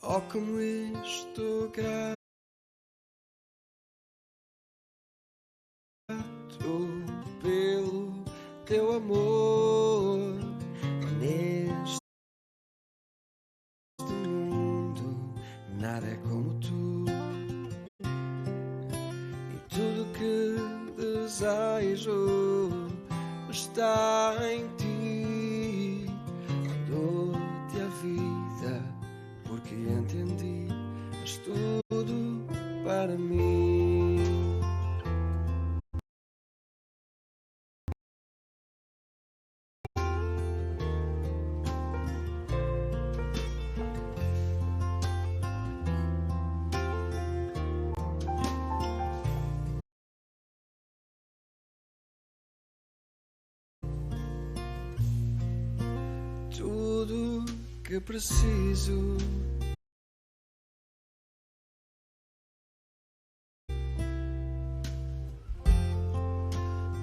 Oh, como estou grato pelo teu amor neste mundo. Nada é como tu, e tudo que desejo está em ti. Dou-te a vida porque entendi, és tudo para mim. Tudo que preciso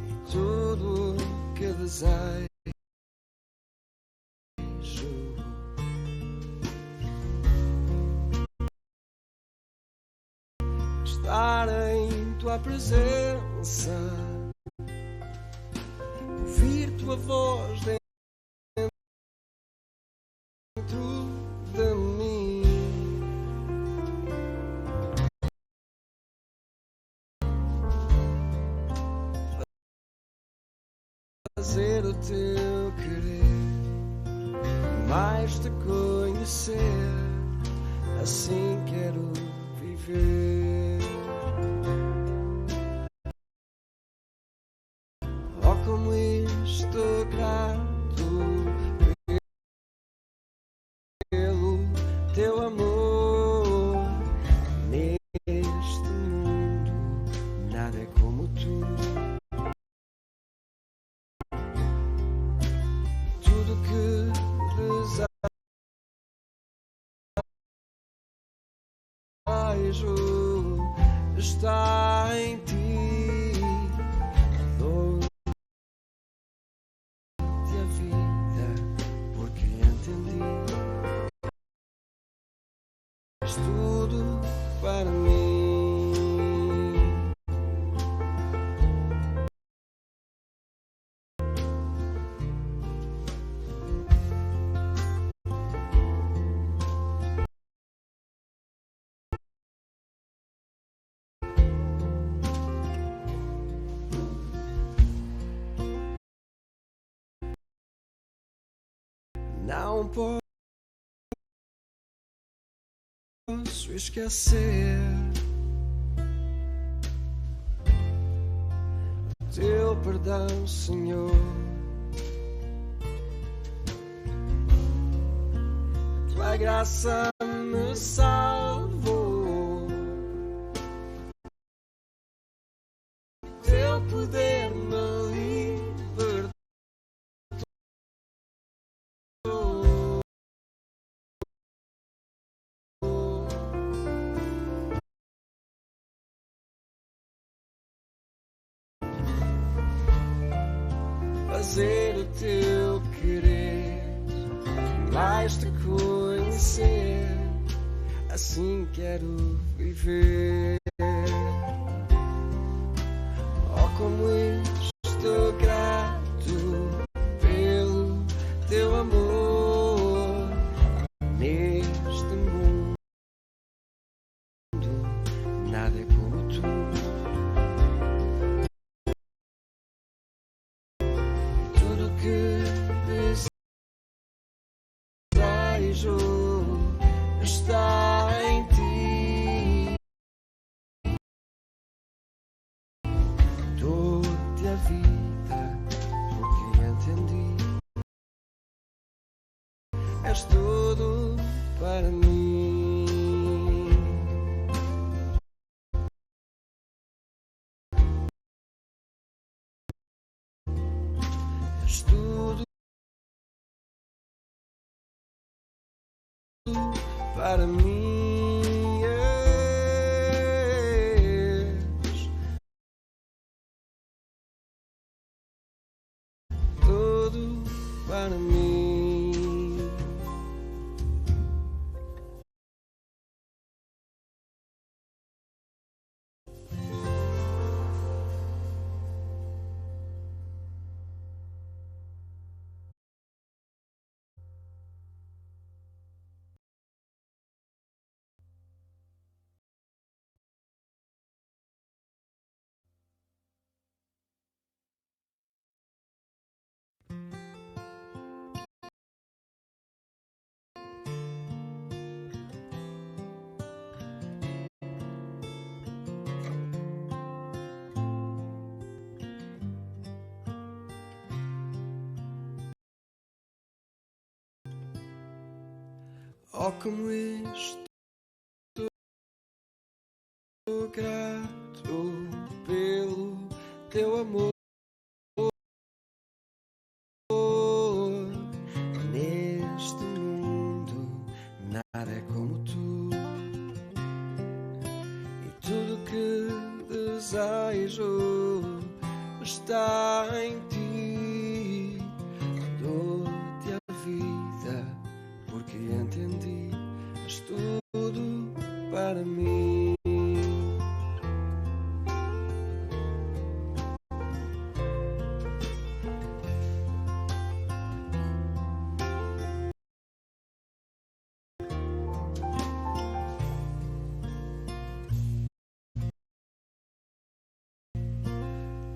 e tudo que desejo estar em tua presença, ouvir tua voz dentro de mim, fazer o teu querer, mais te conhecer, assim quero viver. Oh, como estou grato pelo teu amor neste mundo. Nada é como tu, tudo que desejo está em ti. Dou-te a vida porque entendi, és tudo para mim. Não posso esquecer teu perdão, Senhor. Tua graça me salvou, teu poder me libertou. Fazer o teu querer, mais te conhecer, assim quero viver. Oh, como estou grato pelo teu amor neste mundo. Nada é como tu, que desejo está em ti. Dou-te a vida porque entendi, és tudo para mim. És tudo para mim, és tudo para mim. Oh, como estou grato pelo teu amor. Neste mundo nada é como tu, e tudo que desejo está em ti. Dou-te a vida porque entendi, és tudo para mim.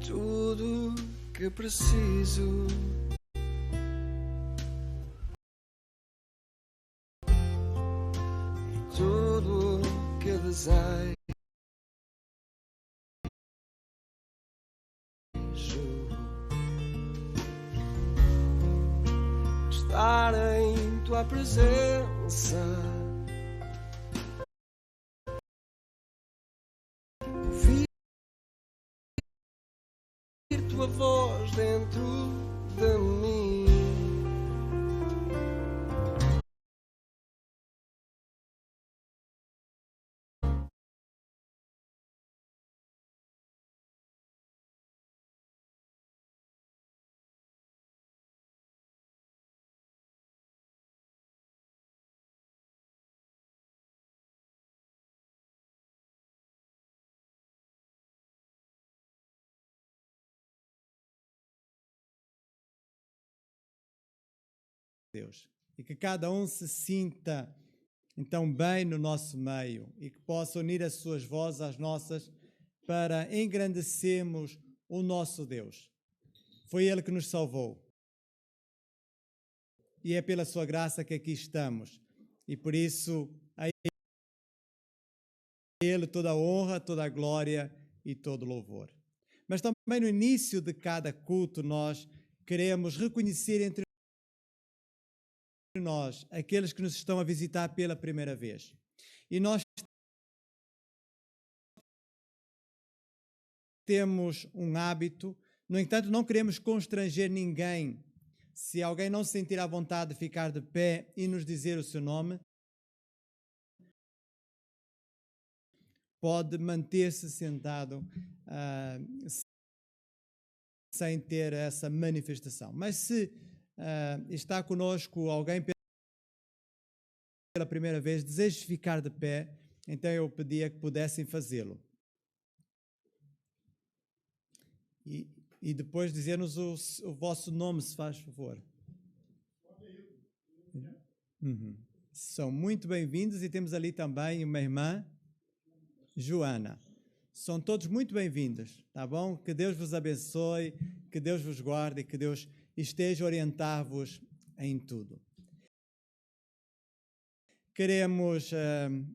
Tudo que preciso, e tudo que desejo estar em tua presença, ouvir tua voz dentro de mim. Deus, e que cada um se sinta então bem no nosso meio e que possa unir as suas vozes às nossas para engrandecermos o nosso Deus. Foi Ele que nos salvou e é pela sua graça que aqui estamos, e por isso a Ele toda a honra, toda a glória e todo o louvor. Mas também no início de cada culto nós queremos reconhecer entre nós aqueles que nos estão a visitar pela primeira vez. E nós temos um hábito, no entanto, não queremos constranger ninguém. Se alguém não se sentir à vontade de ficar de pé e nos dizer o seu nome, pode manter-se sentado sem ter essa manifestação. Mas se está conosco alguém pela primeira vez, deseja ficar de pé, então eu pedia que pudessem fazê-lo. E depois dizer-nos o vosso nome, se faz favor. Uhum. São muito bem-vindos, e temos ali também uma irmã, Joana. São todos muito bem-vindos, tá bom? Que Deus vos abençoe, que Deus vos guarde e que Deus esteja a orientar-vos em tudo. Queremos,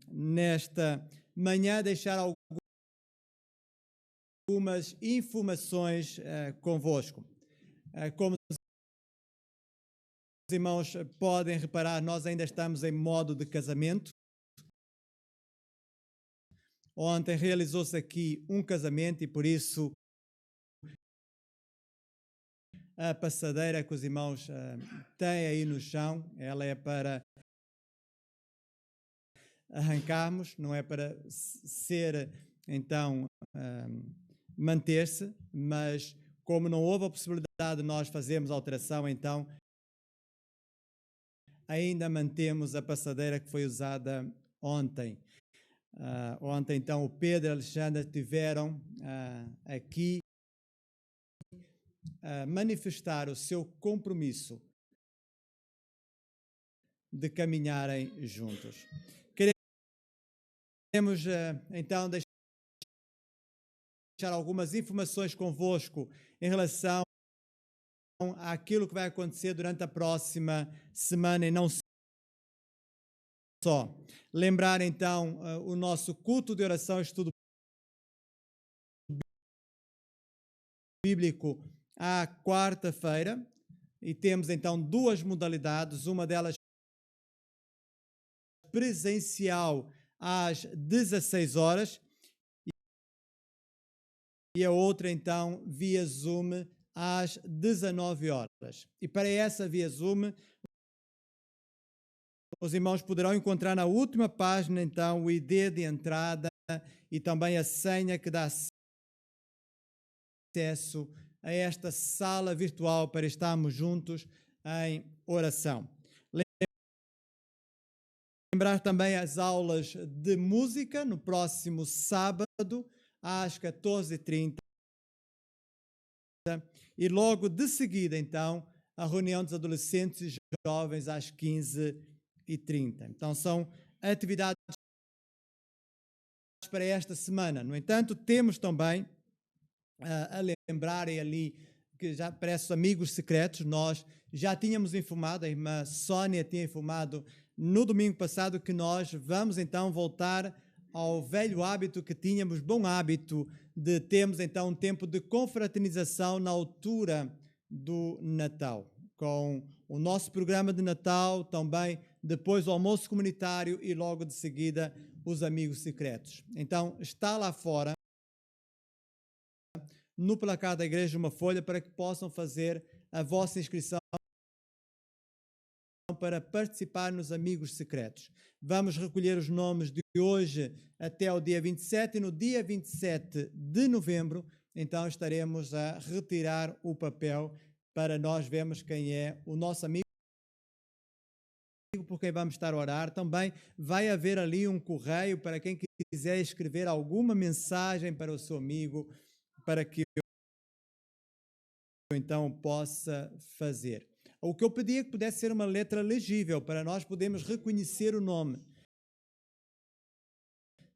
nesta manhã, deixar algumas informações convosco. Como os irmãos podem reparar, nós ainda estamos em modo de casamento. Ontem realizou-se aqui um casamento e por isso a passadeira que os irmãos têm aí no chão, ela é para arrancarmos, não é para ser, então, manter-se, mas como não houve a possibilidade de nós fazermos alteração, então ainda mantemos a passadeira que foi usada ontem. Ontem, então, o Pedro e a Alexandra estiveram aqui a manifestar o seu compromisso de caminharem juntos. Queremos, então, deixar algumas informações convosco em relação àquilo que vai acontecer durante a próxima semana, e não só. Lembrar, então, o nosso culto de oração e estudo bíblico à quarta-feira, e temos, então, duas modalidades, uma delas presencial às 16 horas e a outra, então, via Zoom às 19 horas. E para essa via Zoom, os irmãos poderão encontrar na última página, então, o ID de entrada e também a senha que dá acesso a esta sala virtual para estarmos juntos em oração. Lembrar também as aulas de música no próximo sábado, às 14h30. E logo de seguida, então, a reunião dos adolescentes e jovens às 15h30. Então, são atividades para esta semana. No entanto, temos também a lembrarem ali que já para esses amigos secretos, nós já tínhamos informado, a irmã Sónia tinha informado no domingo passado que nós vamos então voltar ao velho hábito que tínhamos, bom hábito de termos então um tempo de confraternização na altura do Natal, com o nosso programa de Natal, também depois o almoço comunitário e logo de seguida os amigos secretos. Então está lá fora no placar da igreja uma folha para que possam fazer a vossa inscrição para participar nos amigos secretos. Vamos recolher os nomes de hoje até o dia 27 e no dia 27 de novembro, então estaremos a retirar o papel para nós vermos quem é o nosso amigo por quem vamos estar a orar. Também vai haver ali um correio para quem quiser escrever alguma mensagem para o seu amigo, para que eu então possa fazer. O que eu pedi é que pudesse ser uma letra legível, para nós podermos reconhecer o nome.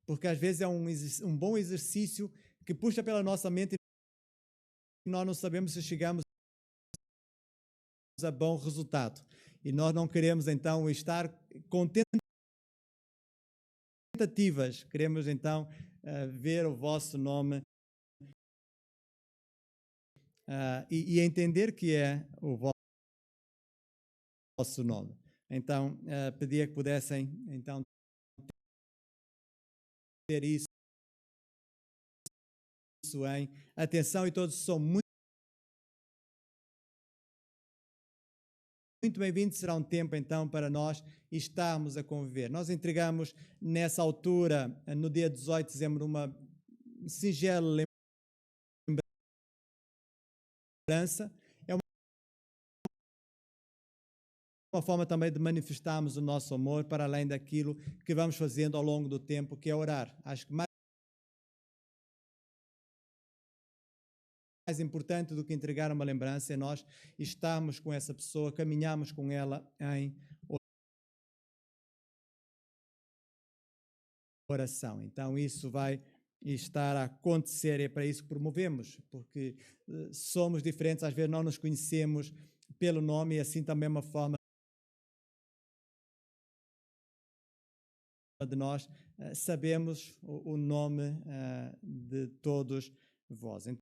Porque às vezes é um bom exercício que puxa pela nossa mente e nós não sabemos se chegamos a bom resultado. E nós não queremos então estar com tentativas, queremos então ver o vosso nome e entender que é o vosso nome. Então, pedia que pudessem então ter isso em atenção, e todos são muito bem-vindos. Será um tempo então para nós estarmos a conviver. Nós entregamos nessa altura, no dia 18 de dezembro, uma singela lembrança. É uma forma também de manifestarmos o nosso amor para além daquilo que vamos fazendo ao longo do tempo, que é orar. Acho que mais importante do que entregar uma lembrança é nós estarmos com essa pessoa, caminharmos com ela em oração. Então isso vai estar a acontecer, é para isso que promovemos, porque somos diferentes, às vezes não nos conhecemos pelo nome, e assim também é uma forma de nós sabemos o nome de todos vós. Então,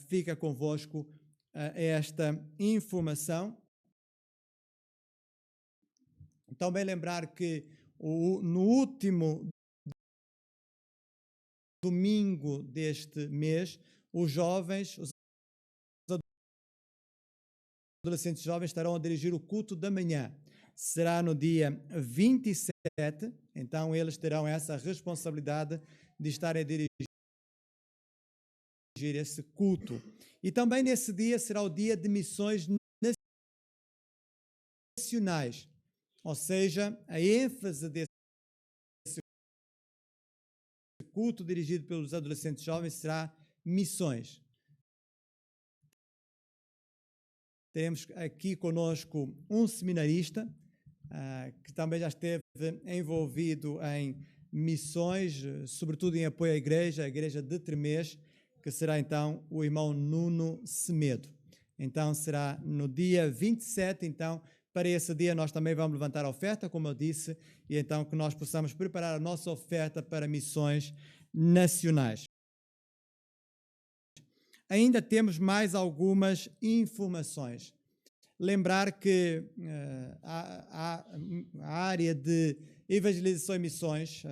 fica convosco esta informação. Também lembrar que no último domingo deste mês, os jovens, os adolescentes jovens estarão a dirigir o culto da manhã. Será no dia 27, então eles terão essa responsabilidade de estarem a dirigir esse culto. E também nesse dia será o dia de missões nacionais, ou seja, a ênfase desse culto dirigido pelos adolescentes jovens será missões. Teremos aqui conosco um seminarista que também já esteve envolvido em missões, sobretudo em apoio à igreja de Tremês, que será então o irmão Nuno Semedo. Então será no dia 27, então para esse dia nós também vamos levantar a oferta, como eu disse, e então que nós possamos preparar a nossa oferta para missões nacionais. Ainda temos mais algumas informações. lembrar que a área de evangelização e missões,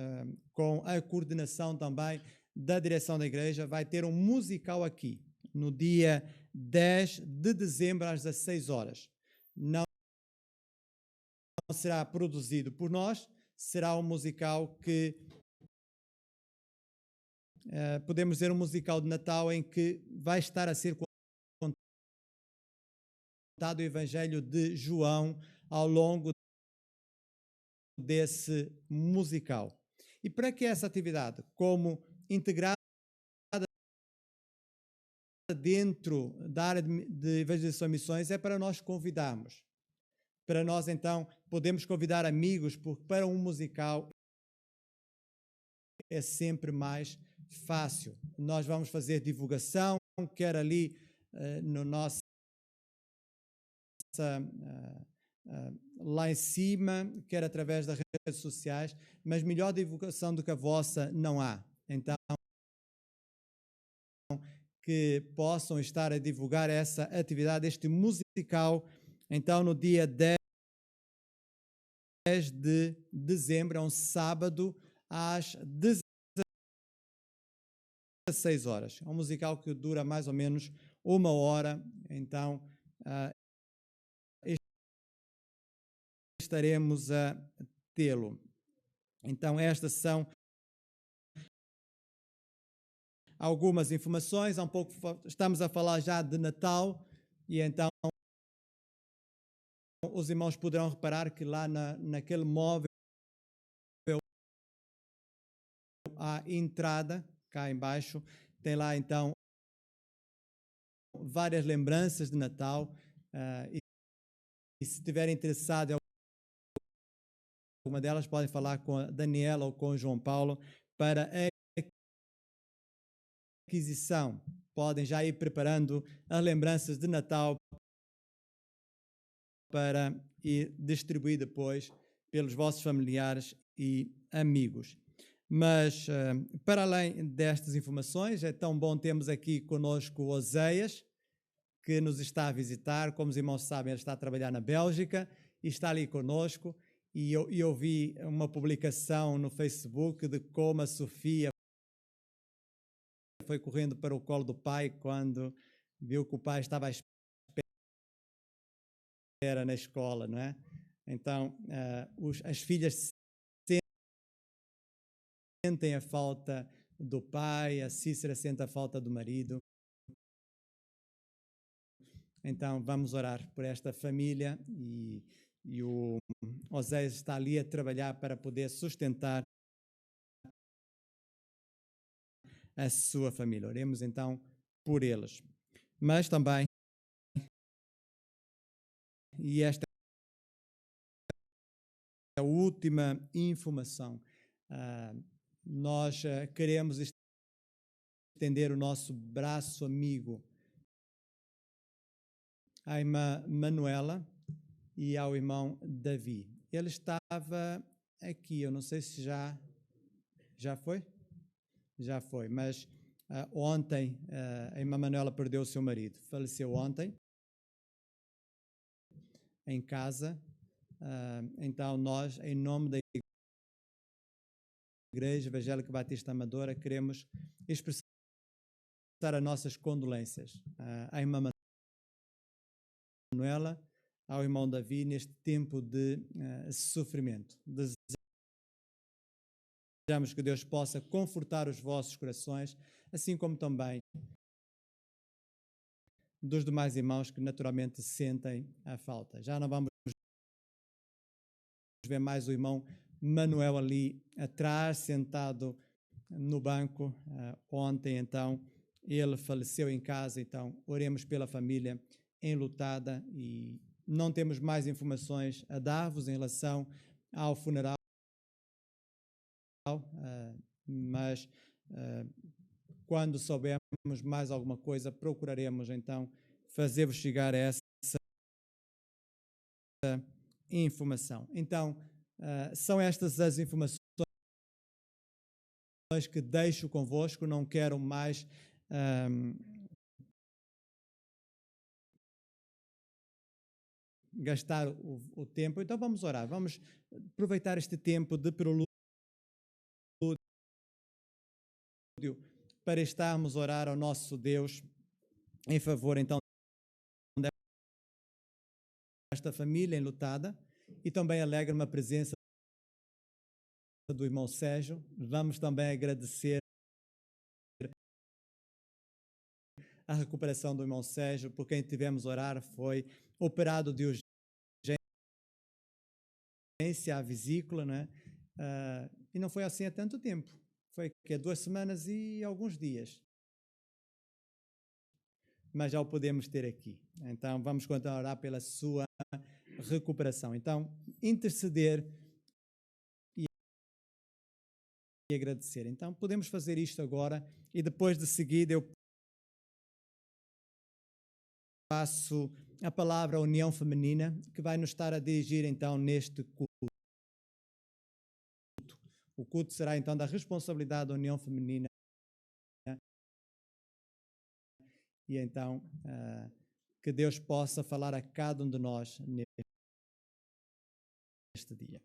com a coordenação também da direção da igreja, vai ter um musical aqui, no dia 10 de dezembro, às 16 horas. Não será produzido por nós, será um musical que podemos dizer um musical de Natal em que vai estar a ser contado o Evangelho de João ao longo desse musical. E para que essa atividade, como integrada dentro da área de evangelização e missões, é para nós convidarmos. Para nós, então, podemos convidar amigos, porque para um musical é sempre mais fácil. Nós vamos fazer divulgação, quer ali no nosso lá em cima, quer através das redes sociais, mas melhor divulgação do que a vossa não há. Então, que possam estar a divulgar essa atividade, este musical, então no dia 10 de dezembro, é um sábado, às 16 horas. É um musical que dura mais ou menos 1 hora, então estaremos a tê-lo. Então estas são algumas informações, há um pouco estamos a falar já de Natal, e então os irmãos poderão reparar que lá naquele móvel à entrada, cá embaixo, tem lá então várias lembranças de Natal, e se estiverem interessados em alguma delas, podem falar com a Daniela ou com o João Paulo para a aquisição. Podem já ir preparando as lembranças de Natal para ir distribuir depois pelos vossos familiares e amigos. Mas, para além destas informações, é tão bom termos aqui conosco o Oséias, que nos está a visitar. Como os irmãos sabem, ele está a trabalhar na Bélgica e está ali conosco. E eu vi uma publicação no Facebook de como a Sofia foi correndo para o colo do pai quando viu que o pai estava à espera na escola, não é? Então, as filhas sentem a falta do pai, a Cícera sente a falta do marido. Então, vamos orar por esta família, e o Oséias está ali a trabalhar para poder sustentar a sua família. Oremos então por eles. Mas também, e esta é a última informação, nós queremos estender o nosso braço amigo à irmã Manuela e ao irmão Davi. Ele estava aqui, eu não sei se já foi? Já foi, mas ontem a irmã Manuela perdeu o seu marido, faleceu ontem em casa. Então nós, em nome da Igreja Evangélica Batista Amadora, queremos expressar as nossas condolências à irmã Manuela, ao irmão Davi, neste tempo de sofrimento. Desejamos que Deus possa confortar os vossos corações, assim como também dos demais irmãos que naturalmente sentem a falta. Já não vamos ver mais o irmão Manuel ali atrás, sentado no banco. Ontem, então, ele faleceu em casa. Então, oremos pela família enlutada, e não temos mais informações a dar-vos em relação ao funeral, mas quando soubermos mais alguma coisa, procuraremos então fazer-vos chegar a essa informação. Então, são estas as informações que deixo convosco. Não quero mais gastar o tempo, então vamos orar, vamos aproveitar este tempo de prelúdio para estarmos a orar ao nosso Deus em favor então desta família enlutada, e também alegra-me a presença do irmão Sérgio. Vamos também agradecer a recuperação do irmão Sérgio, por quem tivemos a orar, foi operado de urgência à vesícula, né? E não foi assim há tanto tempo, foi que 2 semanas e alguns dias, mas já o podemos ter aqui. Então vamos continuar a orar pela sua recuperação. Então, interceder e agradecer. Então podemos fazer isto agora, e depois de seguida eu passo a palavra à União Feminina, que vai nos estar a dirigir então neste culto. O culto será então da responsabilidade da União Feminina. E então, que Deus possa falar a cada um de nós neste dia.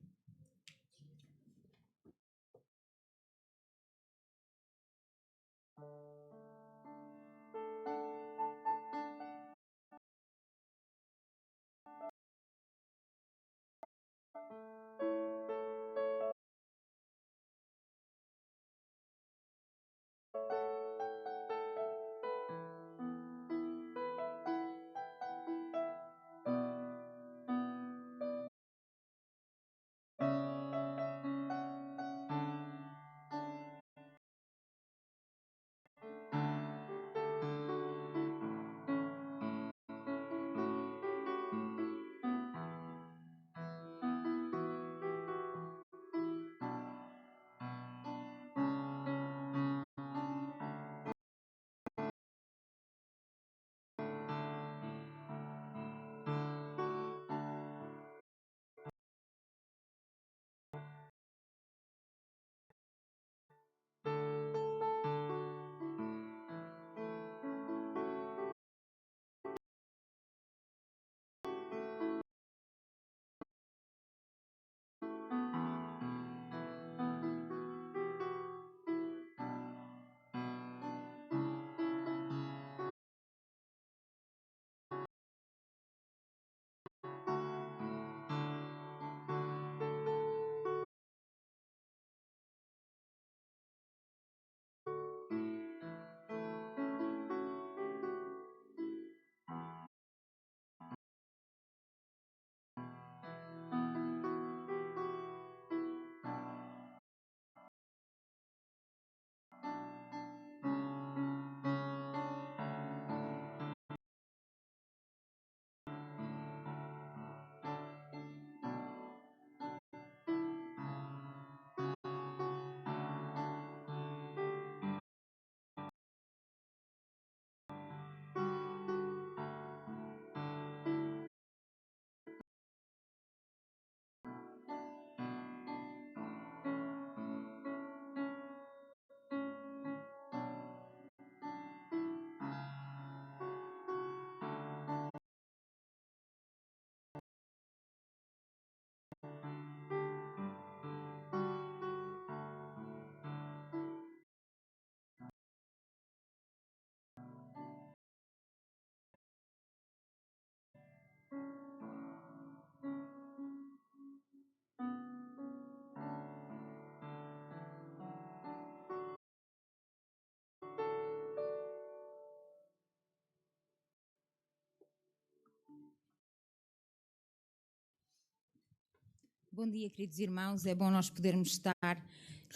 Bom dia, queridos irmãos. É bom nós podermos estar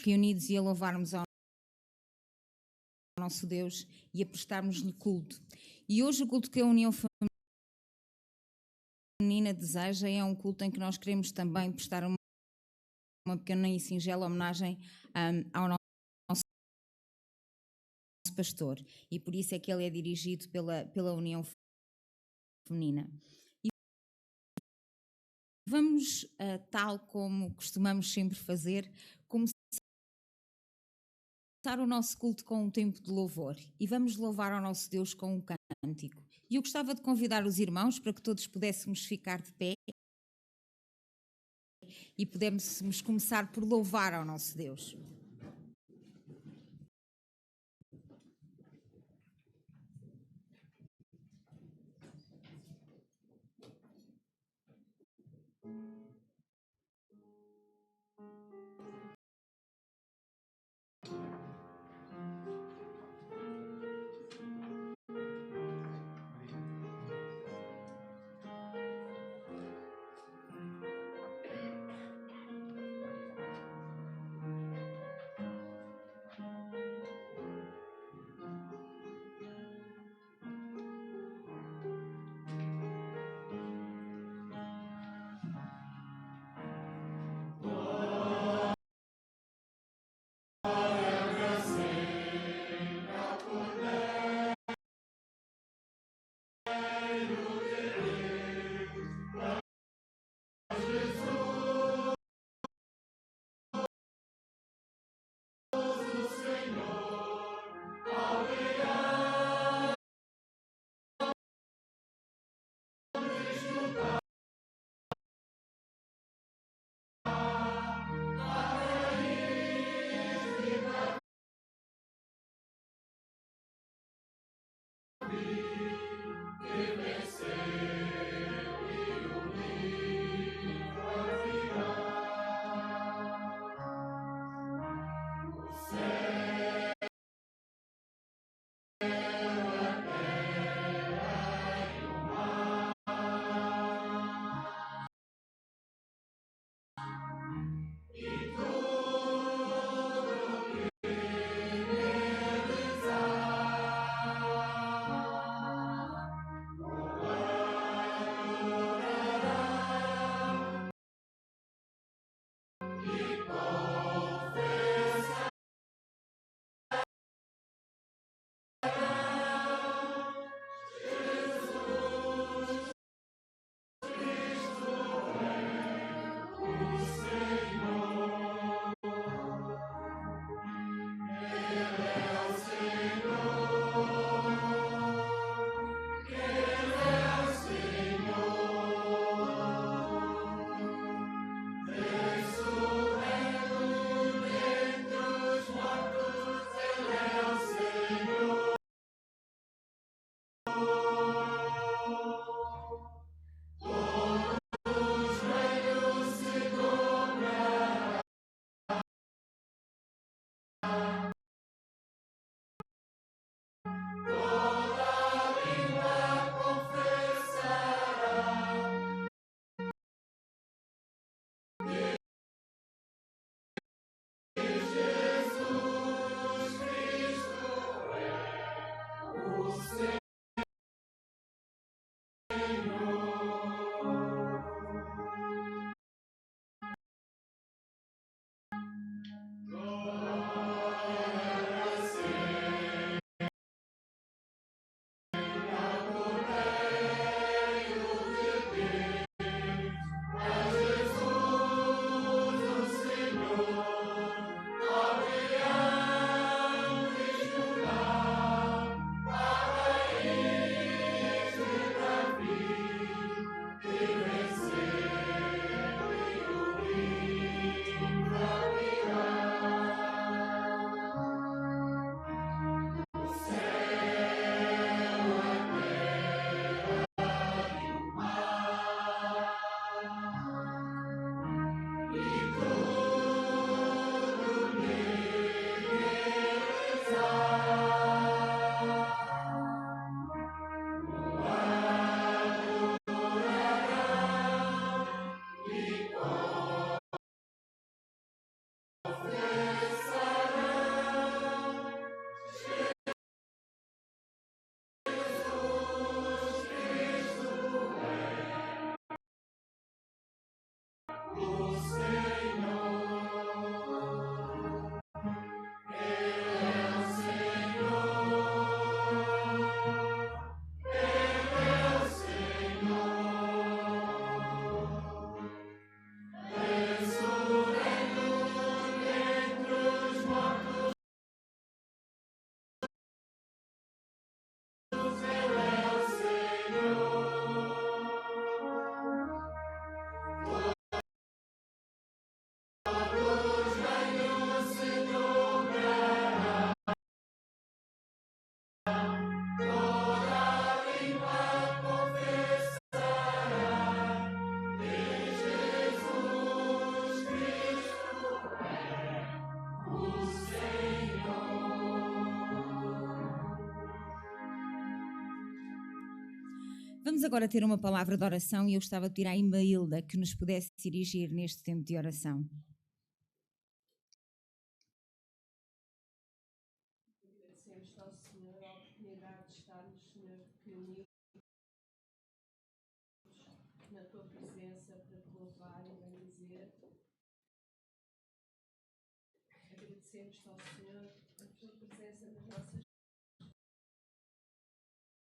reunidos e a louvarmos ao nosso Deus e a prestarmos-lhe culto. E hoje o culto que a União Feminina deseja é um culto em que nós queremos também prestar uma pequena e singela homenagem ao nosso pastor. E por isso é que ele é dirigido pela União Feminina. Vamos, tal como costumamos sempre fazer, começar começar o nosso culto com um tempo de louvor e vamos louvar ao nosso Deus com um cântico. E eu gostava de convidar os irmãos para que todos pudéssemos ficar de pé e pudéssemos começar por louvar ao nosso Deus. Vamos agora ter uma palavra de oração e eu gostava de pedir à Imailda que nos pudesse dirigir neste tempo de oração. Agradecemos ao Senhor a oportunidade de estarmos, Senhor, reunidos na Tua presença para Te louvar e bendizer. Agradecemos ao Senhor a Tua presença nas nossas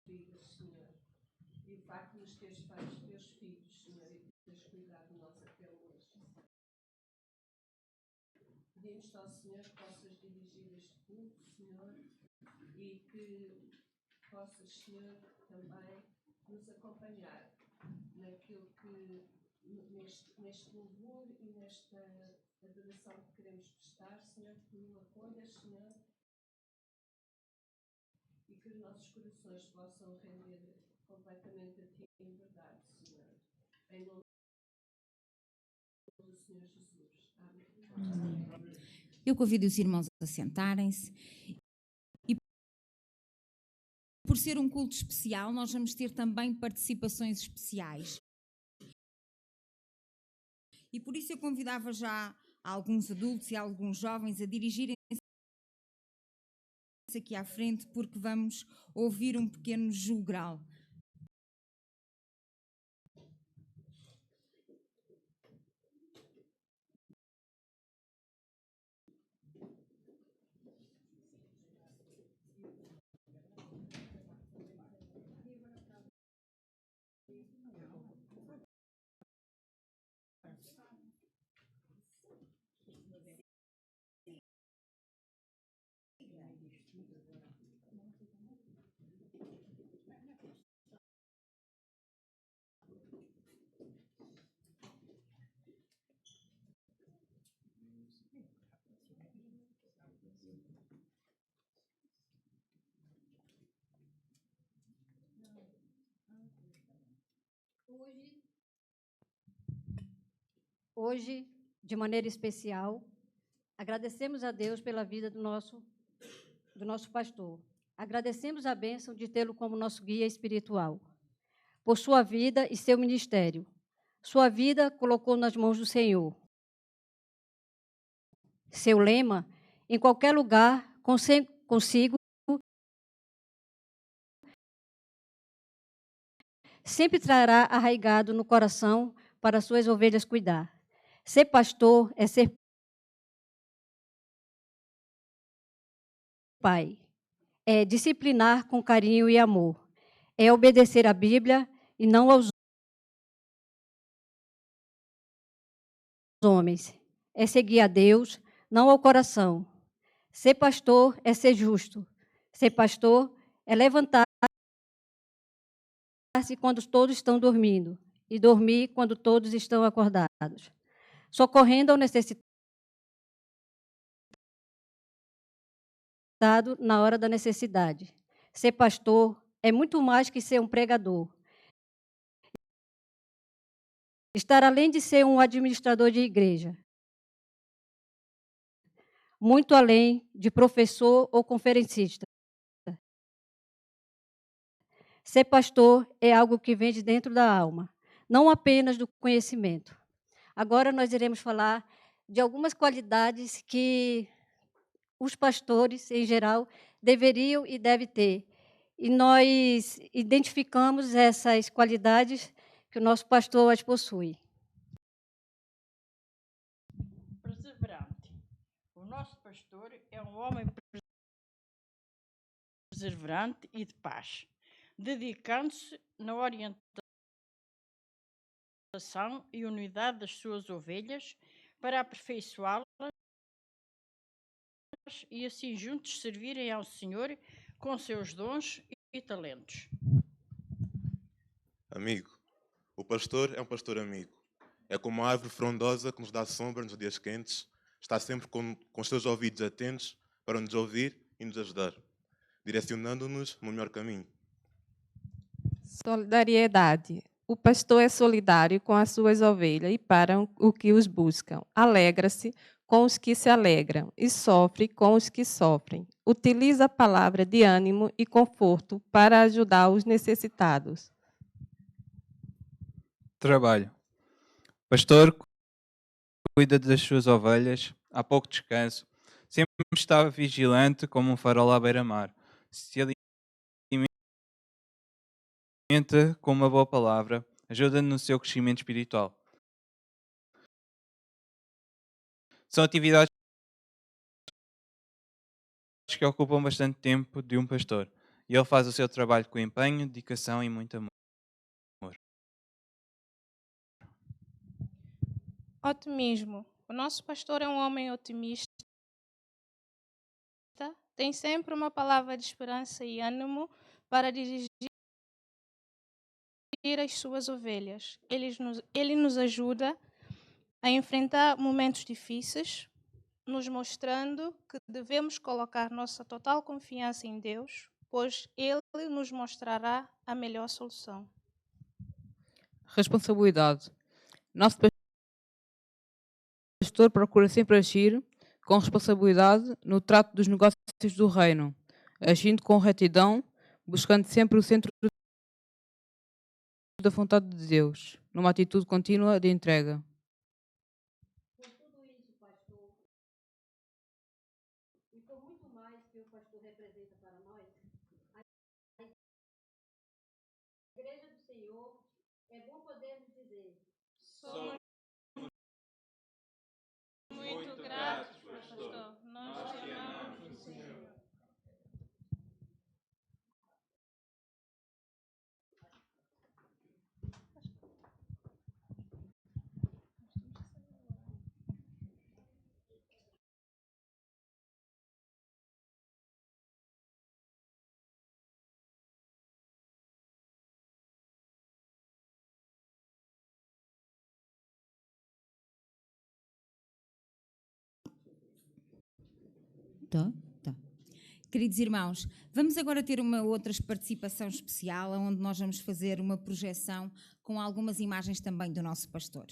vidas, Senhor. E o facto de nos teres feito Teus filhos, Senhor, e de teres cuidado de nós até hoje. Pedimos ao Senhor que possas dirigir este culto, Senhor, e que possas, Senhor, também nos acompanhar naquilo que, neste louvor e nesta adoração que queremos prestar, Senhor, que Tu acolhas, Senhor, e que os nossos corações possam render completamente a Ti em verdade, Senhor. Em nome do Senhor Jesus. Amém. Eu convido os irmãos a sentarem-se. E por ser um culto especial, nós vamos ter também participações especiais. E por isso eu convidava já alguns adultos e alguns jovens a dirigirem-se aqui à frente, porque vamos ouvir um pequeno jogral. Hoje, de maneira especial, agradecemos a Deus pela vida do nosso pastor. Agradecemos a bênção de tê-lo como nosso guia espiritual, por sua vida e seu ministério. Sua vida colocou nas mãos do Senhor. Seu lema, em qualquer lugar, consigo, sempre trará arraigado no coração para suas ovelhas cuidar. Ser pastor é ser pai, é disciplinar com carinho e amor, é obedecer à Bíblia e não aos homens, é seguir a Deus, não ao coração. Ser pastor é ser justo, ser pastor é levantar-se quando todos estão dormindo e dormir quando todos estão acordados, socorrendo ao necessitado na hora da necessidade. Ser pastor é muito mais que ser um pregador. Estar além de ser um administrador de igreja. Muito além de professor ou conferencista. Ser pastor é algo que vem de dentro da alma, não apenas do conhecimento. Agora nós iremos falar de algumas qualidades que os pastores, em geral, deveriam e devem ter. E nós identificamos essas qualidades que o nosso pastor as possui. Perseverante. O nosso pastor é um homem perseverante e de paz, dedicando-se na orientação e unidade das suas ovelhas para aperfeiçoá-las e assim juntos servirem ao Senhor com seus dons e talentos. Amigo. O pastor é um pastor amigo. É como uma árvore frondosa que nos dá sombra nos dias quentes. Está sempre com os seus ouvidos atentos para nos ouvir e nos ajudar, direcionando-nos no melhor caminho. Solidariedade. O pastor é solidário com as suas ovelhas e para o que os buscam. Alegra-se com os que se alegram e sofre com os que sofrem. Utiliza a palavra de ânimo e conforto para ajudar os necessitados. Trabalho. Pastor cuida das suas ovelhas, há pouco descanso, sempre está vigilante como um farol à beira-mar. Se alimenta com uma boa palavra, ajuda no seu crescimento espiritual. São atividades que ocupam bastante tempo de um pastor. E ele faz o seu trabalho com empenho, dedicação e muito amor. Otimismo. O nosso pastor é um homem otimista. Tem sempre uma palavra de esperança e ânimo para dirigir as suas ovelhas. Ele nos ajuda a enfrentar momentos difíceis, nos mostrando que devemos colocar nossa total confiança em Deus, pois Ele nos mostrará a melhor solução. Responsabilidade. Nosso pastor procura sempre agir com responsabilidade no trato dos negócios do reino, agindo com retidão, buscando sempre o centro da vontade de Deus, numa atitude contínua de entrega. Por tudo isso, pastor, e por muito mais que o pastor representa para nós, a Igreja do Senhor, é bom podermos dizer: somos muito gratos, pastor. Nós te amamos, Senhor. Tá. Queridos irmãos, vamos agora ter uma outra participação especial, onde nós vamos fazer uma projeção com algumas imagens também do nosso pastor.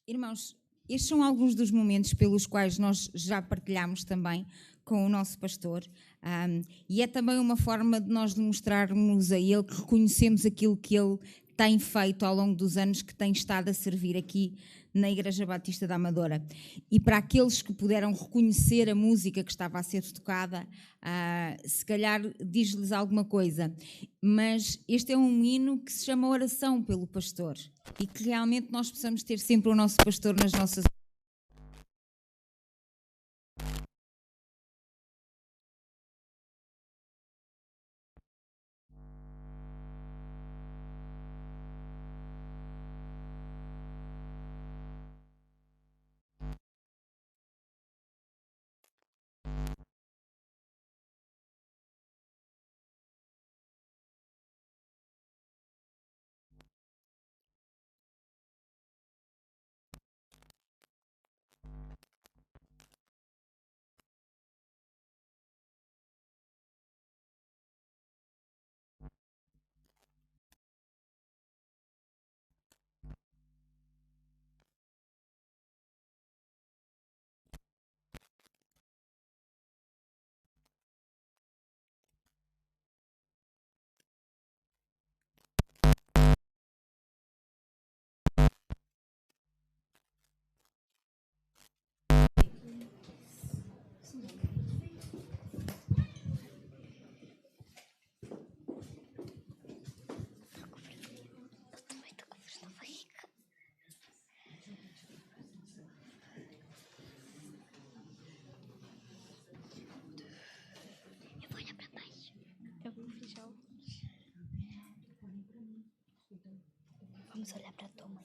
Irmãos, estes são alguns dos momentos pelos quais nós já partilhamos também com o nosso pastor, e é também uma forma de nós demonstrarmos a ele que reconhecemos aquilo que ele tem feito ao longo dos anos que tem estado a servir aqui na Igreja Batista da Amadora. E para aqueles que puderam reconhecer a música que estava a ser tocada, se calhar diz-lhes alguma coisa, mas este é um hino que se chama Oração pelo Pastor, e que realmente nós possamos ter sempre o nosso pastor nas nossas. Vamos olhar para a tua mãe.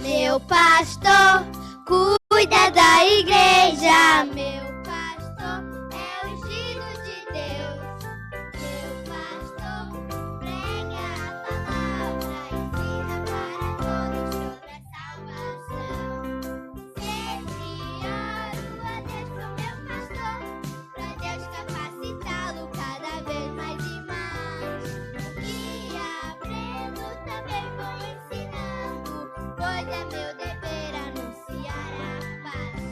Meu pastor cuida da igreja, meu pastor é ungido de Deus. Meu pastor prega a palavra, ensina para todos sobre a salvação. Sempre oro a Deus por meu pastor, para Deus capacitá-lo cada vez mais e mais. E aprendo também vou ensinando, pois é meu dever anunciar a paz.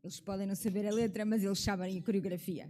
Eles podem não saber a letra, mas eles sabem a coreografia.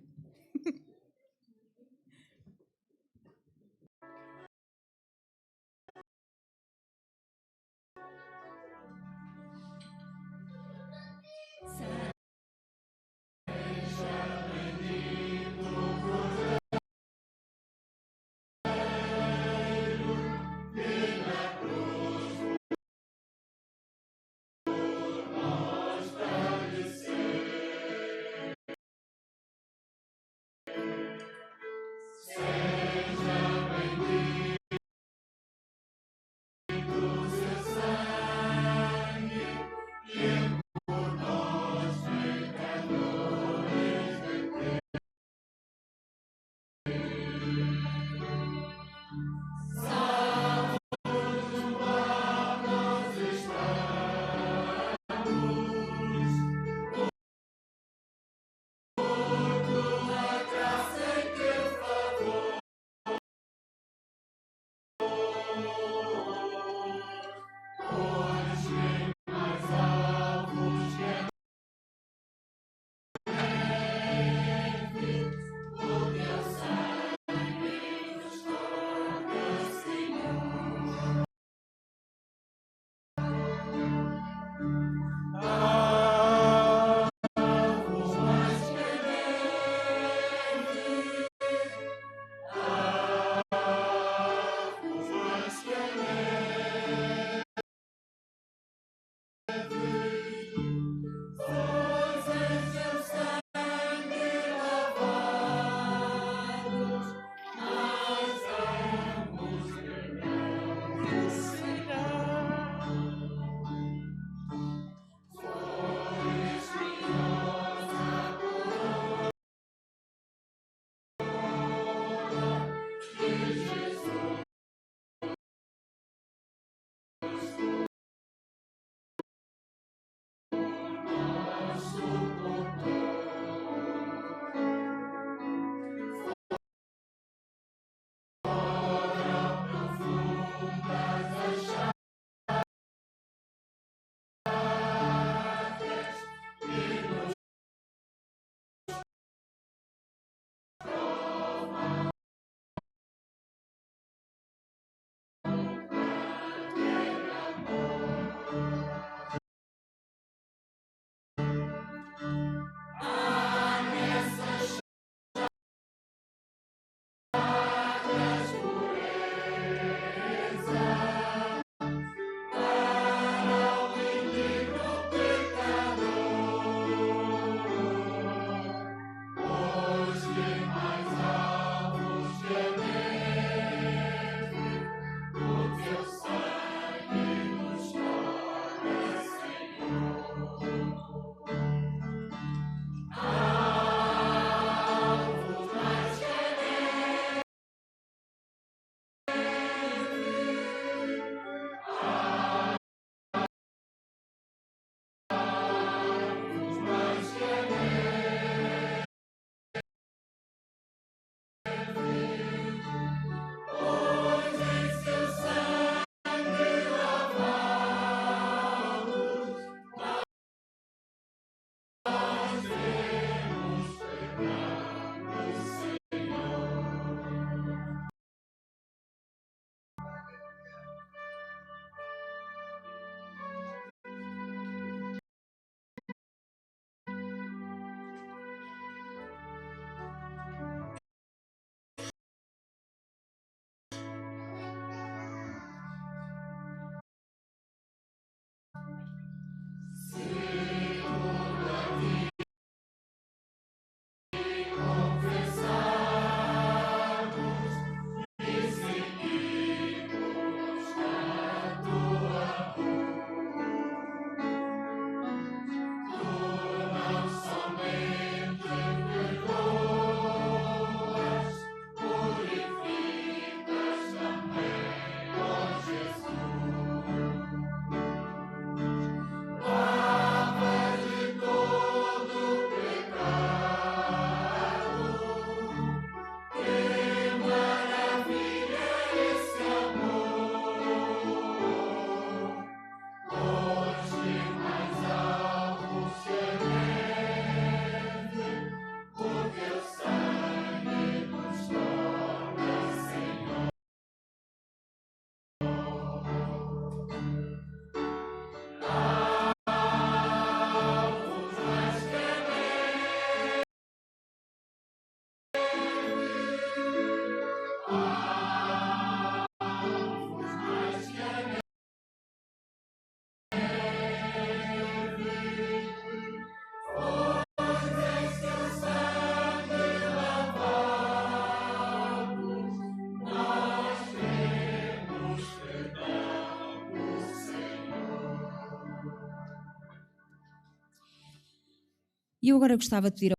E eu agora gostava de pedir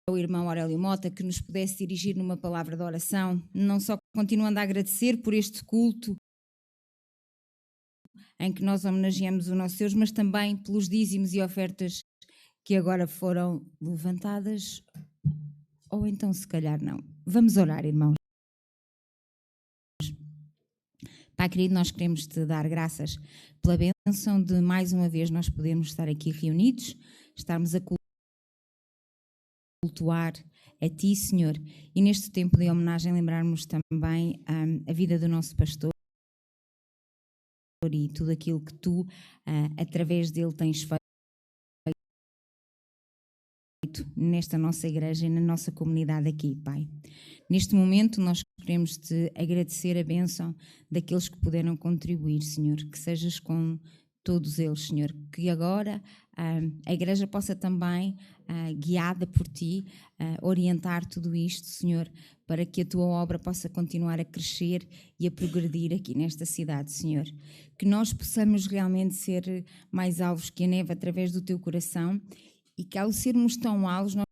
ao irmão Aurélio Mota que nos pudesse dirigir numa palavra de oração, não só continuando a agradecer por este culto em que nós homenageamos o nosso Deus, mas também pelos dízimos e ofertas que agora foram levantadas, ou então se calhar não. Vamos orar, irmãos. Pai querido, nós queremos te dar graças pela bênção de mais uma vez nós podermos estar aqui reunidos, estarmos a cultuar a Ti, Senhor, e neste tempo de homenagem lembrarmos também a vida do nosso pastor e tudo aquilo que Tu, através dele, tens feito nesta nossa igreja e na nossa comunidade aqui, Pai. Neste momento nós queremos Te agradecer a bênção daqueles que puderam contribuir, Senhor, que sejas com todos eles, Senhor, que agora a igreja possa também, guiada por Ti, orientar tudo isto, Senhor, para que a Tua obra possa continuar a crescer e a progredir aqui nesta cidade, Senhor. Que nós possamos realmente ser mais alvos que a neve através do Teu coração e que ao sermos tão alvos nós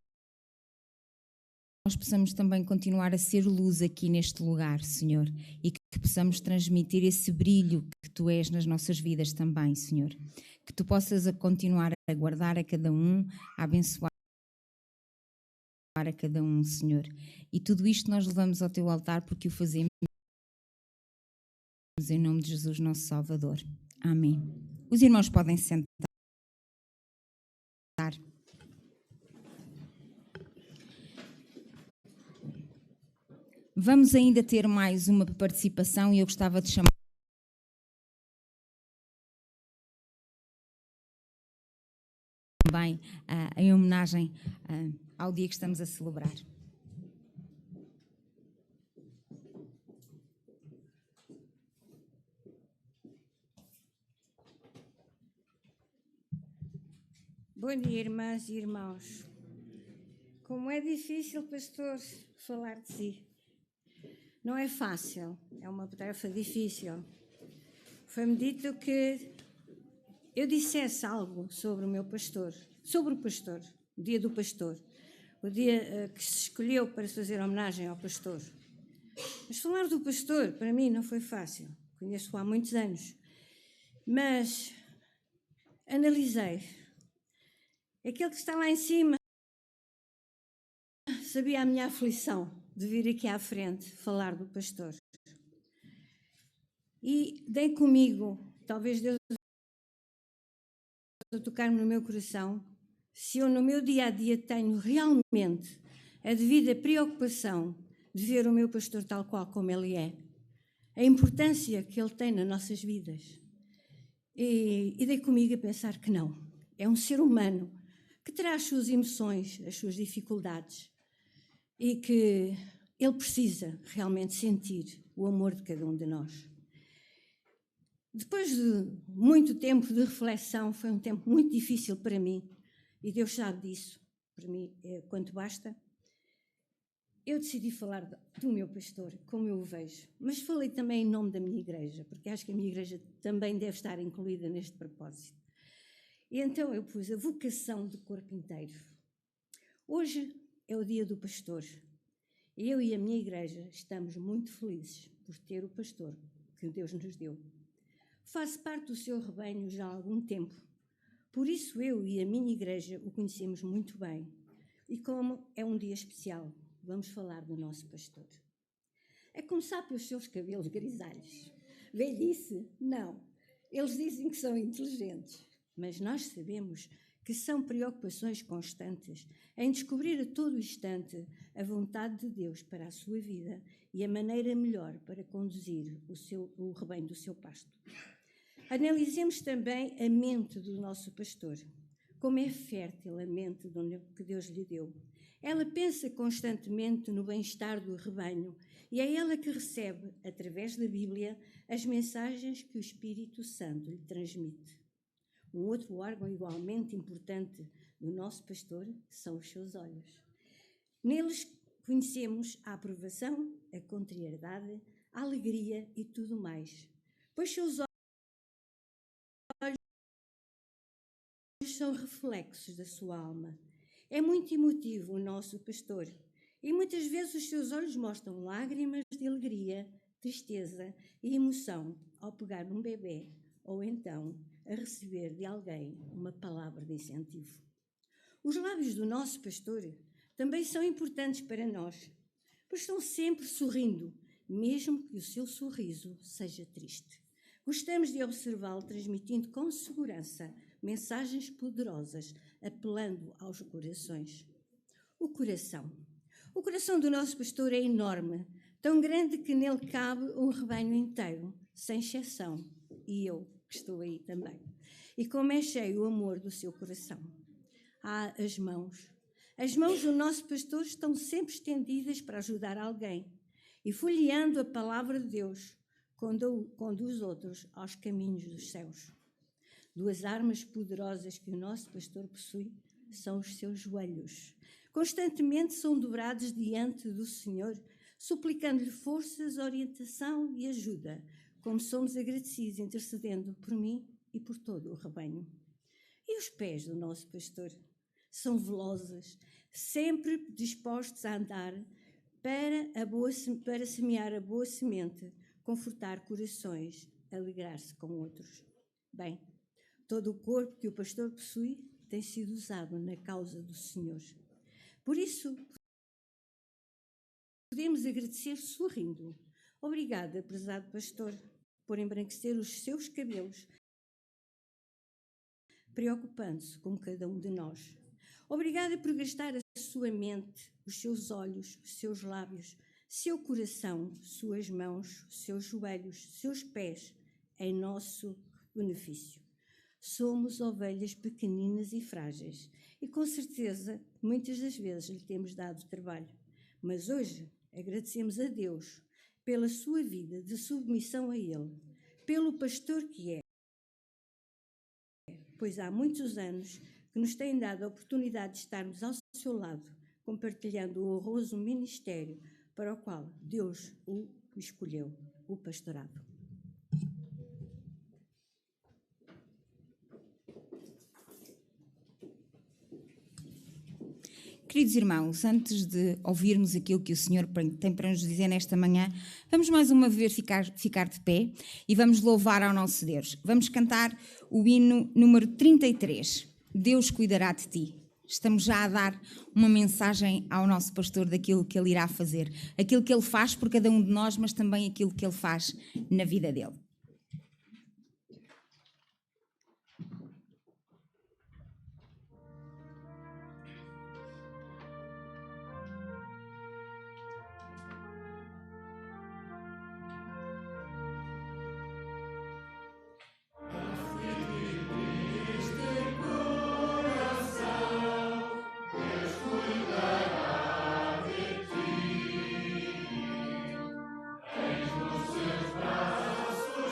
possamos também continuar a ser luz aqui neste lugar, Senhor, e que possamos transmitir esse brilho que Tu és nas nossas vidas também, Senhor. Que Tu possas continuar a guardar a cada um, a abençoar a cada um, Senhor. E tudo isto nós levamos ao Teu altar porque o fazemos em nome de Jesus, nosso Salvador. Amém. Os irmãos podem sentar. Vamos ainda ter mais uma participação e eu gostava de chamar também em homenagem ao dia que estamos a celebrar. Bom dia, irmãs e irmãos. Como é difícil, pastor, falar de si. Não é fácil, é uma tarefa difícil. Foi-me dito que eu dissesse algo sobre o meu pastor, sobre o pastor, o dia do pastor, o dia que se escolheu para fazer homenagem ao pastor. Mas falar do pastor, para mim, não foi fácil. Conheço-o há muitos anos. Mas analisei. Aquele que está lá em cima sabia a minha aflição de vir aqui à frente falar do pastor. E dei comigo, talvez Deus a tocar-me no meu coração, se eu no meu dia-a-dia tenho realmente a devida preocupação de ver o meu pastor tal qual como ele é, a importância que ele tem nas nossas vidas. E dei comigo a pensar que não. É um ser humano que terá as suas emoções, as suas dificuldades, e que ele precisa realmente sentir o amor de cada um de nós. Depois de muito tempo de reflexão, foi um tempo muito difícil para mim, e Deus sabe disso, para mim é quanto basta, eu decidi falar do meu pastor, como eu o vejo, mas falei também em nome da minha igreja, porque acho que a minha igreja também deve estar incluída neste propósito. E então eu pus a vocação de corpo inteiro. Hoje é o dia do pastor. Eu e a minha igreja estamos muito felizes por ter o pastor que Deus nos deu. Faço parte do seu rebanho já há algum tempo, por isso eu e a minha igreja o conhecemos muito bem. E como é um dia especial, vamos falar do nosso pastor. A começar pelos seus cabelos grisalhos. Velhice? Não. Eles dizem que são inteligentes, mas nós sabemos que são preocupações constantes em descobrir a todo instante a vontade de Deus para a sua vida e a maneira melhor para conduzir o rebanho do seu pasto. Analisemos também a mente do nosso pastor. Como é fértil a mente que Deus lhe deu. Ela pensa constantemente no bem-estar do rebanho e é ela que recebe, através da Bíblia, as mensagens que o Espírito Santo lhe transmite. Um outro órgão igualmente importante do nosso pastor são os seus olhos. Neles conhecemos a aprovação, a contrariedade, a alegria e tudo mais. Pois seus olhos são reflexos da sua alma. É muito emotivo o nosso pastor e muitas vezes os seus olhos mostram lágrimas de alegria, tristeza e emoção ao pegar num bebê ou então a receber de alguém uma palavra de incentivo. Os lábios do nosso pastor também são importantes para nós, pois estão sempre sorrindo, mesmo que o seu sorriso seja triste. Gostamos de observá-lo transmitindo com segurança mensagens poderosas, apelando aos corações. O coração do nosso pastor é enorme, tão grande que nele cabe um rebanho inteiro, sem exceção, e eu, que estou aí também. E como é cheio o amor do seu coração. As mãos do nosso pastor estão sempre estendidas para ajudar alguém e, folheando a palavra de Deus, conduz outros aos caminhos dos céus. Duas armas poderosas que o nosso pastor possui são os seus joelhos. Constantemente são dobrados diante do Senhor, suplicando-lhe forças, orientação e ajuda, como somos agradecidos, intercedendo por mim e por todo o rebanho. E os pés do nosso pastor são velozes, sempre dispostos a andar para semear a boa semente, confortar corações, alegrar-se com outros. Bem, todo o corpo que o pastor possui tem sido usado na causa do Senhor. Por isso, podemos agradecer sorrindo. Obrigada, prezado pastor, por embranquecer os seus cabelos, preocupando-se com cada um de nós. Obrigada por gastar a sua mente, os seus olhos, os seus lábios, seu coração, suas mãos, seus joelhos, seus pés, em nosso benefício. Somos ovelhas pequeninas e frágeis e, com certeza, muitas das vezes lhe temos dado trabalho. Mas hoje agradecemos a Deus pela sua vida de submissão a Ele, pelo pastor que é, pois há muitos anos que nos tem dado a oportunidade de estarmos ao seu lado, compartilhando o honroso ministério para o qual Deus o escolheu, o pastorado. Queridos irmãos, antes de ouvirmos aquilo que o Senhor tem para nos dizer nesta manhã, vamos mais uma vez ficar de pé e vamos louvar ao nosso Deus. Vamos cantar o hino número 33, Deus cuidará de ti. Estamos já a dar uma mensagem ao nosso pastor daquilo que ele irá fazer, aquilo que ele faz por cada um de nós, mas também aquilo que ele faz na vida dele. Tens nos seus braços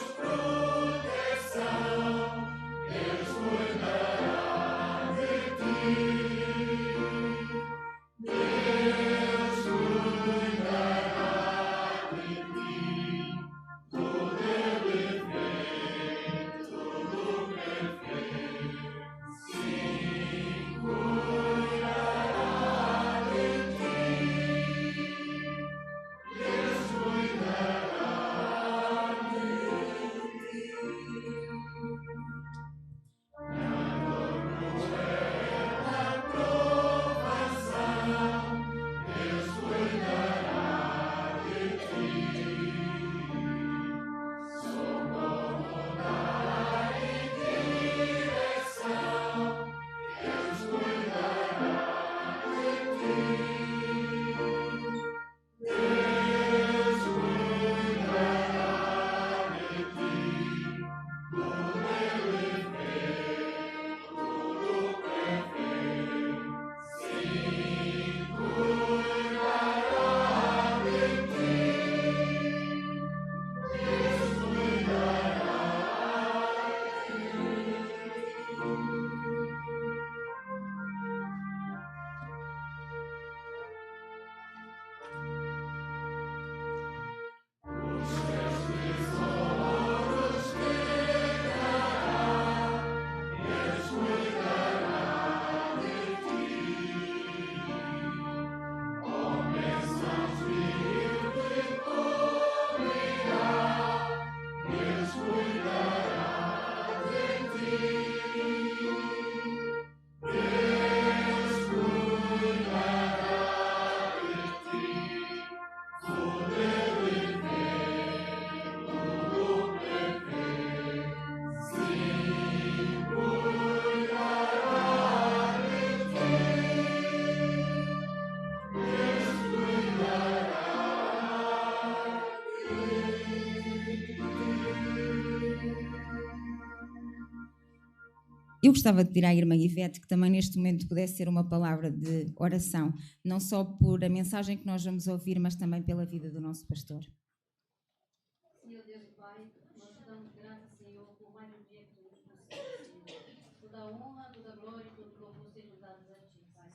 Eu gostava de pedir à irmã Ivete que também neste momento pudesse ser uma palavra de oração, não só por a mensagem que nós vamos ouvir, mas também pela vida do nosso pastor. Senhor Deus e Pai, nós te damos graças, Senhor, por mais um dia que tu nos concedeste, Senhor. Toda a honra, toda a glória e todo o louvor sejam dados a ti, Pai.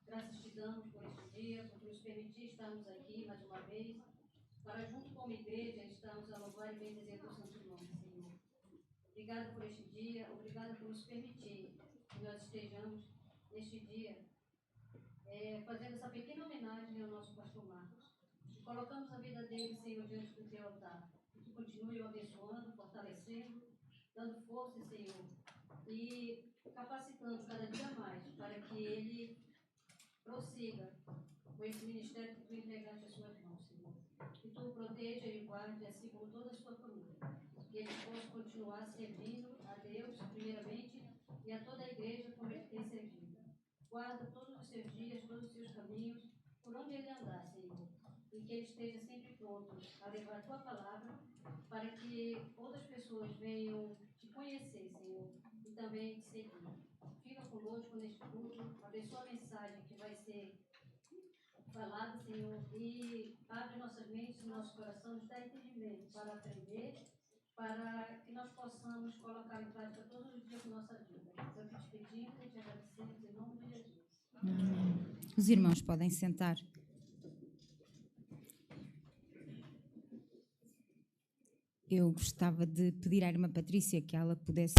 Graças te damos por este dia, por nos permitir estarmos aqui mais uma vez, para junto como igreja estarmos a louvar e bendizer o santo nome, Senhor. Obrigada por este dia, obrigada por nos permitir que nós estejamos neste dia fazendo essa pequena homenagem ao nosso pastor Marcos. E colocamos a vida dele, Senhor, diante do teu altar. Que tu continue o abençoando, fortalecendo, dando força, Senhor, e capacitando cada dia mais para que ele prossiga com esse ministério que tu entregaste às suas mãos, Senhor. Que tu o proteja e o guarde, assim como toda a sua família. Que ele possa continuar servindo a Deus, primeiramente, e a toda a igreja como ele tem servido. Guarda todos os seus dias, todos os seus caminhos, por onde ele andar, Senhor. E que ele esteja sempre pronto a levar a tua palavra, para que outras pessoas venham te conhecer, Senhor, e também te seguir. Fica conosco neste culto, abençoa a mensagem que vai ser falada, Senhor, e abre nossas mentes, nosso coração, nos dá entendimento para aprender, para que nós possamos colocar em prática todos os dias da nossa vida. Eu te pedimos e te agradecemos em nome de Jesus. Os irmãos podem sentar. Eu gostava de pedir à irmã Patrícia que ela pudesse.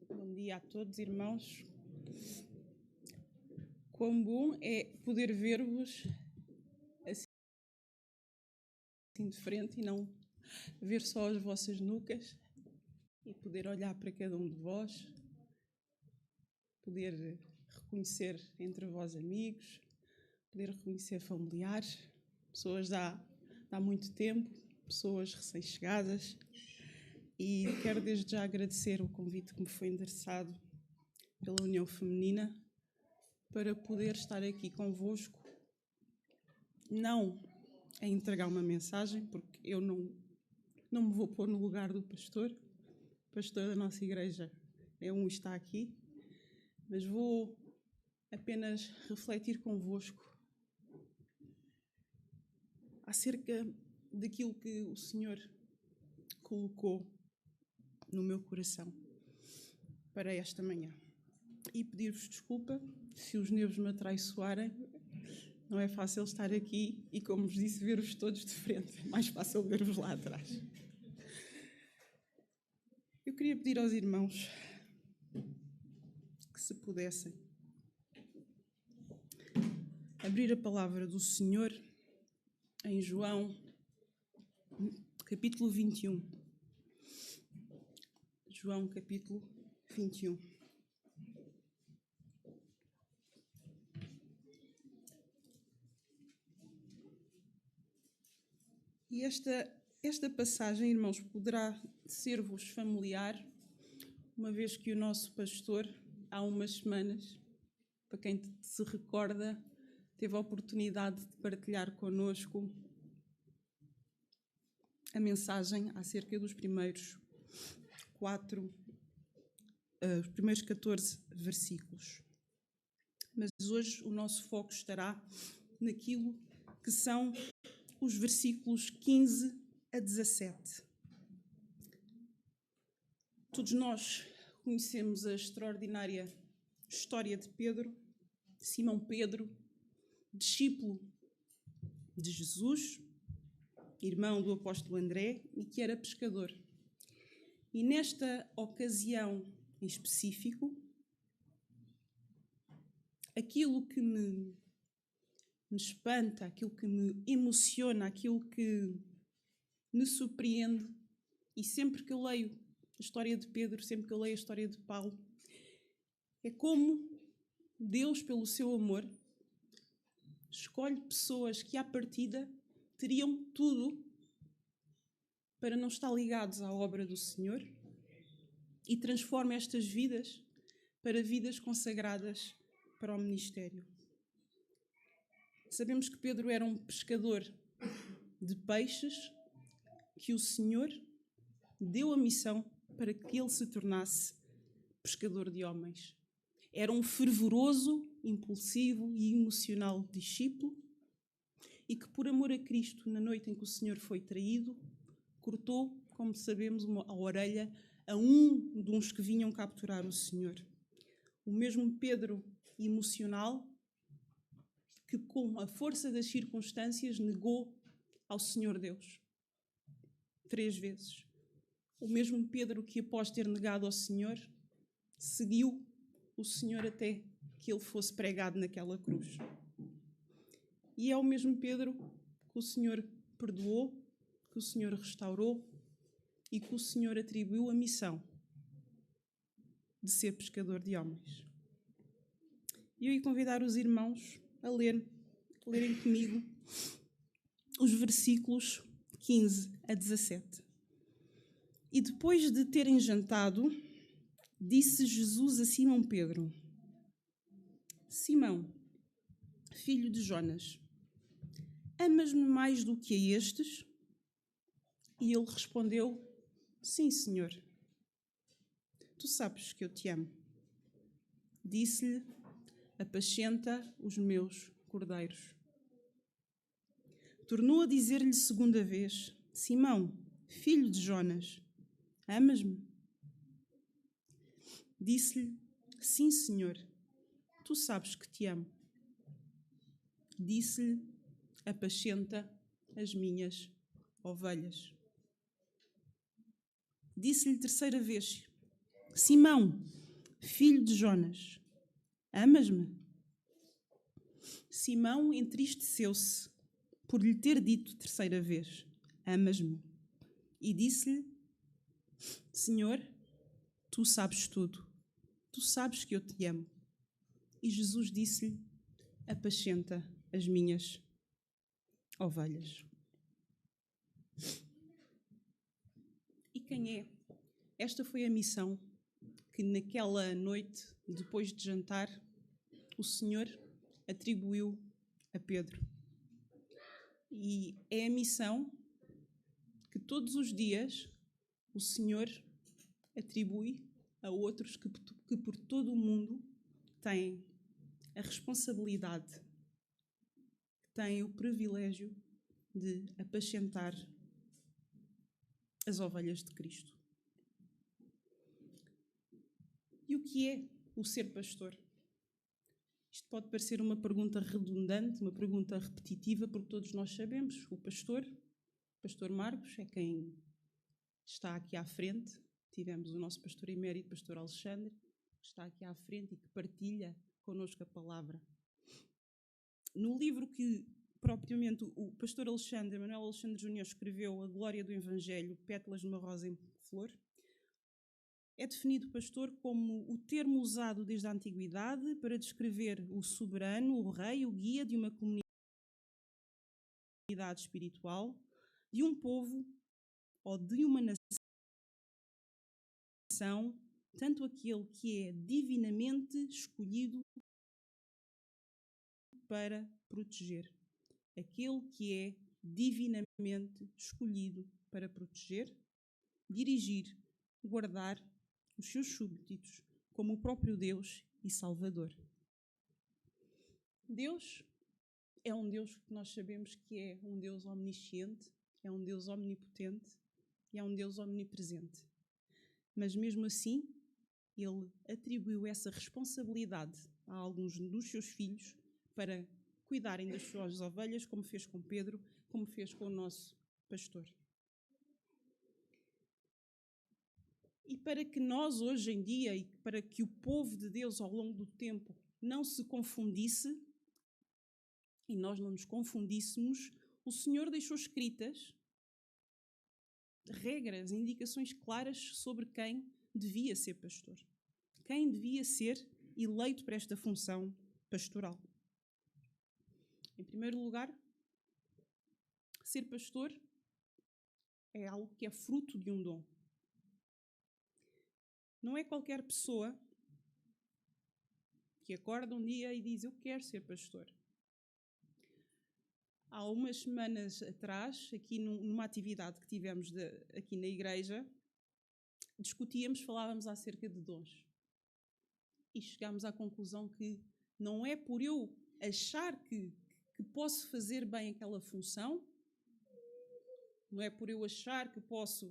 Bom dia a todos, irmãos. Quão bom é poder ver-vos assim de frente e não ver só as vossas nucas e poder olhar para cada um de vós, poder reconhecer entre vós amigos, poder reconhecer familiares, pessoas de há muito tempo, pessoas recém-chegadas. E quero desde já agradecer o convite que me foi endereçado pela União Feminina para poder estar aqui convosco, não a entregar uma mensagem, porque eu não me vou pôr no lugar do pastor. O pastor da nossa igreja é um e está aqui, mas vou apenas refletir convosco acerca daquilo que o Senhor colocou no meu coração para esta manhã. E pedir-vos desculpa se os nervos me atraiçoarem. Não é fácil estar aqui e, como vos disse, ver-vos todos de frente. É mais fácil ver-vos lá atrás. Eu queria pedir aos irmãos que, se pudessem, abrir a palavra do Senhor em João, capítulo 21. João, capítulo 21. E esta passagem, irmãos, poderá ser-vos familiar, uma vez que o nosso pastor, há umas semanas, para quem se recorda, teve a oportunidade de partilhar connosco a mensagem acerca dos primeiros 14 versículos. Mas hoje o nosso foco estará naquilo que são os versículos 15 a 17. Todos nós conhecemos a extraordinária história de Pedro, Simão Pedro, discípulo de Jesus, irmão do apóstolo André, e que era pescador. E nesta ocasião em específico, aquilo que me espanta, aquilo que me emociona, aquilo que me surpreende, e sempre que eu leio a história de Pedro, sempre que eu leio a história de Paulo, é como Deus, pelo seu amor, escolhe pessoas que, à partida, teriam tudo para não estar ligados à obra do Senhor e transforma estas vidas para vidas consagradas para o ministério. Sabemos que Pedro era um pescador de peixes, que o Senhor deu a missão para que ele se tornasse pescador de homens. Era um fervoroso, impulsivo e emocional discípulo e que, por amor a Cristo, na noite em que o Senhor foi traído, cortou, como sabemos, a orelha a um dos que vinham capturar o Senhor. O mesmo Pedro emocional que, com a força das circunstâncias, negou ao Senhor Deus 3 vezes. O mesmo Pedro que, após ter negado ao Senhor, seguiu o Senhor até que ele fosse pregado naquela cruz. E é o mesmo Pedro que o Senhor perdoou, que o Senhor restaurou e que o Senhor atribuiu a missão de ser pescador de homens. E eu ia convidar os irmãos a lerem comigo os versículos 15 a 17. E depois de terem jantado, disse Jesus a Simão Pedro: Simão, filho de Jonas, amas-me mais do que a estes? E ele respondeu: Sim, Senhor. Tu sabes que eu te amo. Disse-lhe: apacenta os meus cordeiros. Tornou a dizer-lhe segunda vez: Simão, filho de Jonas, amas-me? Disse-lhe: Sim, Senhor, tu sabes que te amo. Disse-lhe: apacenta as minhas ovelhas. Disse-lhe terceira vez: Simão, filho de Jonas, amas-me? Simão entristeceu-se por lhe ter dito terceira vez: amas-me? E disse-lhe: Senhor, tu sabes tudo. Tu sabes que eu te amo. E Jesus disse-lhe: apacenta as minhas ovelhas. E quem é? Esta foi a missão que naquela noite, depois de jantar, o Senhor atribuiu a Pedro. E é a missão que todos os dias o Senhor atribui a outros que por todo o mundo têm a responsabilidade, têm o privilégio de apacentar as ovelhas de Cristo. E o que é o ser pastor? Isto pode parecer uma pergunta redundante, uma pergunta repetitiva, porque todos nós sabemos. O pastor Marcos, é quem está aqui à frente. Tivemos o nosso pastor emérito, pastor Alexandre, que está aqui à frente e que partilha connosco a palavra. No livro que propriamente o pastor Alexandre, Manuel Alexandre Júnior, escreveu, A Glória do Evangelho, Pétalas de uma Rosa em Flor, é definido pastor como o termo usado desde a antiguidade para descrever o soberano, o rei, o guia de uma comunidade espiritual, de um povo ou de uma nação, tanto aquele que é divinamente escolhido para proteger. Aquele que é divinamente escolhido para proteger, dirigir, guardar os seus súbditos como o próprio Deus e Salvador. Deus é um Deus que nós sabemos que é um Deus omnisciente, é um Deus omnipotente e é um Deus omnipresente. Mas mesmo assim, Ele atribuiu essa responsabilidade a alguns dos seus filhos para cuidarem das suas ovelhas, como fez com Pedro, como fez com o nosso pastor. E para que nós, hoje em dia, e para que o povo de Deus, ao longo do tempo, não se confundisse, e nós não nos confundíssemos, o Senhor deixou escritas regras, indicações claras sobre quem devia ser pastor. Quem devia ser eleito para esta função pastoral. Em primeiro lugar, ser pastor é algo que é fruto de um dom. Não é qualquer pessoa que acorda um dia e diz: eu quero ser pastor. Há umas semanas atrás, aqui numa atividade que tivemos aqui na igreja, falávamos acerca de dons. E chegámos à conclusão que não é por eu achar que posso fazer bem aquela função, não é por eu achar que posso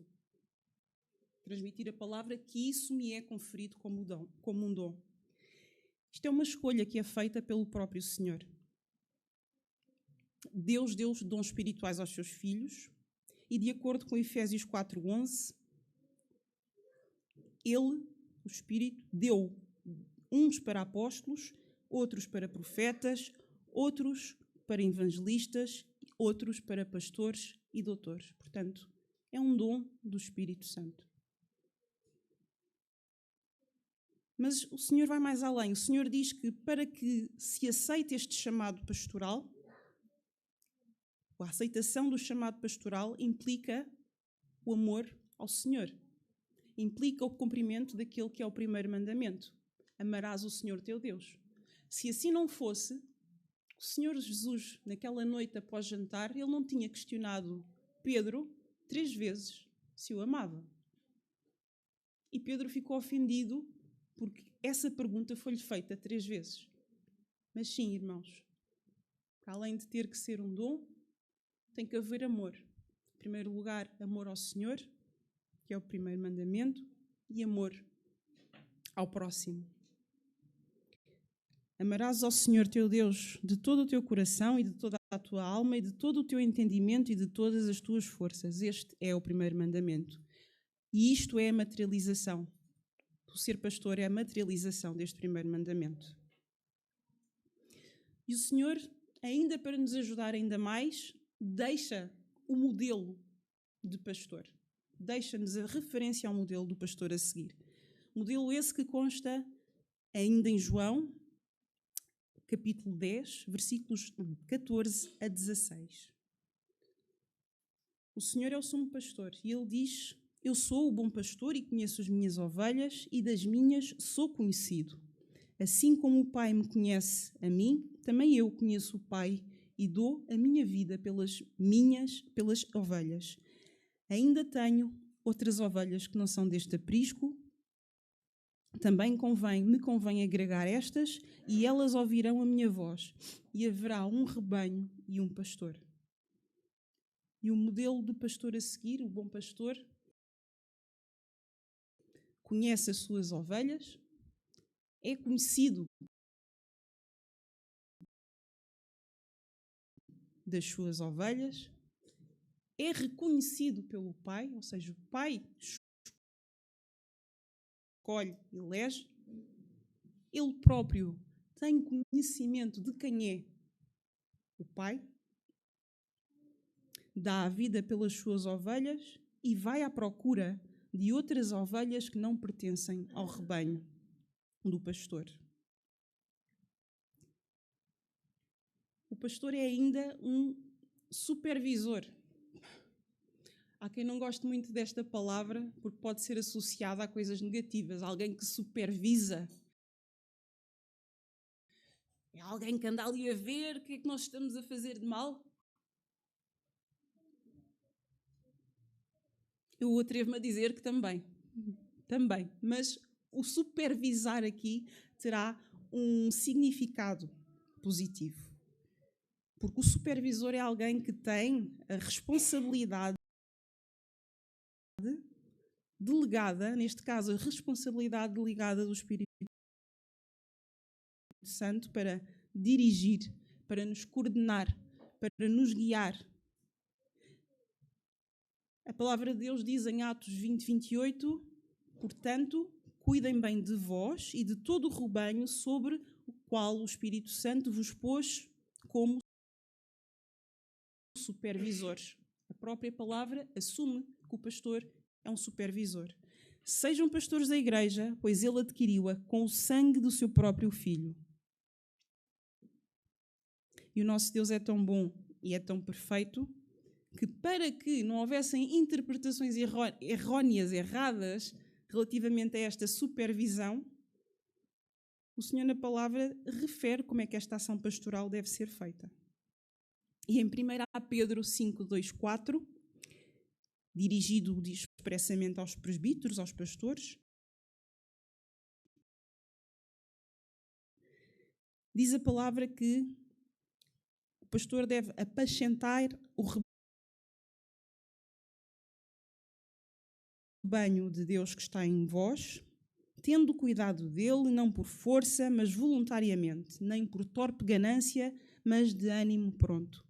transmitir a palavra, que isso me é conferido como um dom. Isto é uma escolha que é feita pelo próprio Senhor. Deus deu os dons espirituais aos seus filhos e, de acordo com Efésios 4:11, Ele, o Espírito, deu uns para apóstolos, outros para profetas, outros para evangelistas, outros para pastores e doutores. Portanto, é um dom do Espírito Santo. Mas o Senhor vai mais além. O Senhor diz que para que se aceite este chamado pastoral, a aceitação do chamado pastoral implica o amor ao Senhor. Implica o cumprimento daquele que é o primeiro mandamento. Amarás o Senhor teu Deus. Se assim não fosse, o Senhor Jesus, naquela noite após jantar, ele não tinha questionado Pedro 3 vezes se o amava. E Pedro ficou ofendido porque essa pergunta foi-lhe feita 3 vezes. Mas sim, irmãos, além de ter que ser um dom, tem que haver amor. Em primeiro lugar, amor ao Senhor, que é o primeiro mandamento, e amor ao próximo. Amarás ao Senhor teu Deus de todo o teu coração e de toda a tua alma e de todo o teu entendimento e de todas as tuas forças. Este é o primeiro mandamento. E isto é a materialização. O ser pastor é a materialização deste primeiro mandamento. E o Senhor, ainda para nos ajudar ainda mais, deixa o modelo de pastor. Deixa-nos a referência ao modelo do pastor a seguir. Modelo esse que consta ainda em João, capítulo 10, versículos 14 a 16. O Senhor é o sumo pastor e ele diz: eu sou o bom pastor e conheço as minhas ovelhas e das minhas sou conhecido. Assim como o Pai me conhece a mim, também eu conheço o Pai e dou a minha vida pelas ovelhas. Ainda tenho outras ovelhas que não são deste aprisco. Também me convém agregar estas, e elas ouvirão a minha voz, e haverá um rebanho e um pastor. E o modelo do pastor a seguir, o bom pastor, conhece as suas ovelhas, é conhecido das suas ovelhas, é reconhecido pelo Pai, ou seja, o Pai escolhe e elege, ele próprio tem conhecimento de quem é o Pai, dá a vida pelas suas ovelhas e vai à procura de outras ovelhas que não pertencem ao rebanho do pastor. O pastor é ainda um supervisor. Há quem não goste muito desta palavra porque pode ser associada a coisas negativas. Alguém que supervisa. É alguém que anda ali a ver o que é que nós estamos a fazer de mal. Eu atrevo-me a dizer que também. Mas o supervisar aqui terá um significado positivo. Porque o supervisor é alguém que tem a responsabilidade delegada, neste caso a responsabilidade delegada do Espírito Santo para dirigir, para nos coordenar, para nos guiar. A palavra de Deus diz em Atos 20, 28, portanto, cuidem bem de vós e de todo o rebanho sobre o qual o Espírito Santo vos pôs como supervisores. A própria palavra assume que o pastor é um supervisor. Sejam pastores da igreja, pois ele adquiriu-a com o sangue do seu próprio filho. E o nosso Deus é tão bom e é tão perfeito que, para que não houvessem interpretações erróneas, erradas, relativamente a esta supervisão, o Senhor na palavra refere como é que esta ação pastoral deve ser feita. E em 1 Pedro 5, 2, 4, dirigido expressamente aos presbíteros, aos pastores, diz a palavra que o pastor deve apacentar o rebanho de Deus que está em vós, tendo cuidado dele, não por força, mas voluntariamente, nem por torpe ganância, mas de ânimo pronto.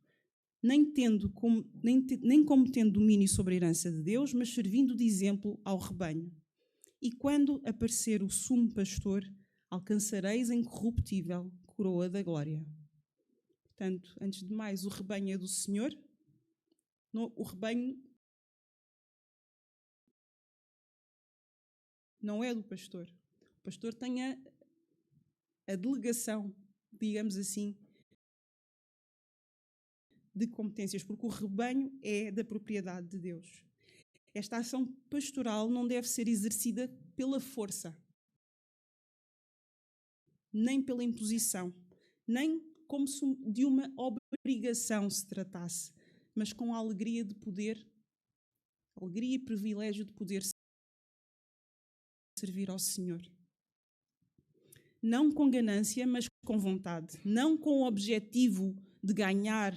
Nem como tendo domínio sobre a herança de Deus, mas servindo de exemplo ao rebanho. E quando aparecer o sumo pastor, alcançareis a incorruptível coroa da glória. Portanto, antes de mais, o rebanho é do Senhor. O rebanho não é do pastor. O pastor tem a delegação, digamos assim, de competências, porque o rebanho é da propriedade de Deus. Esta ação pastoral não deve ser exercida pela força, nem pela imposição, nem como se de uma obrigação se tratasse, mas com a alegria de poder, alegria e privilégio de poder servir ao Senhor. Não com ganância, mas com vontade. Não com o objetivo de ganhar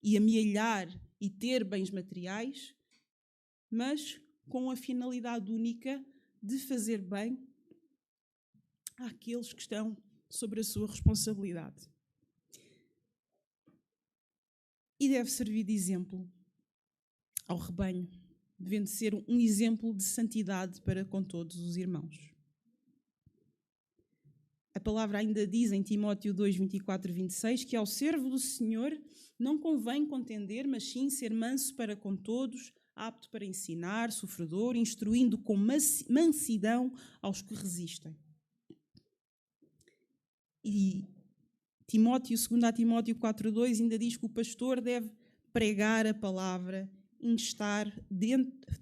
e amealhar e ter bens materiais, mas com a finalidade única de fazer bem àqueles que estão sobre a sua responsabilidade. E deve servir de exemplo ao rebanho, devendo ser um exemplo de santidade para com todos os irmãos. A palavra ainda diz em Timóteo 2, 24 e 26 que ao servo do Senhor não convém contender, mas sim ser manso para com todos, apto para ensinar, sofredor, instruindo com mansidão aos que resistem. E 2 Timóteo 4,2 ainda diz que o pastor deve pregar a palavra, instar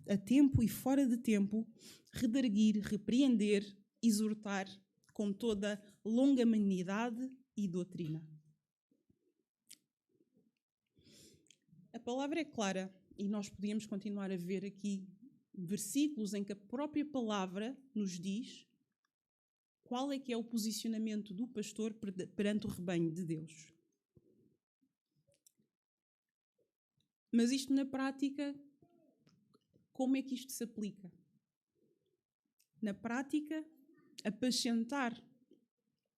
a tempo e fora de tempo, redarguir, repreender, exortar com toda longanimidade e doutrina. A palavra é clara e nós podíamos continuar a ver aqui versículos em que a própria palavra nos diz qual é que é o posicionamento do pastor perante o rebanho de Deus. Mas isto na prática, como é que isto se aplica? Na prática, apacentar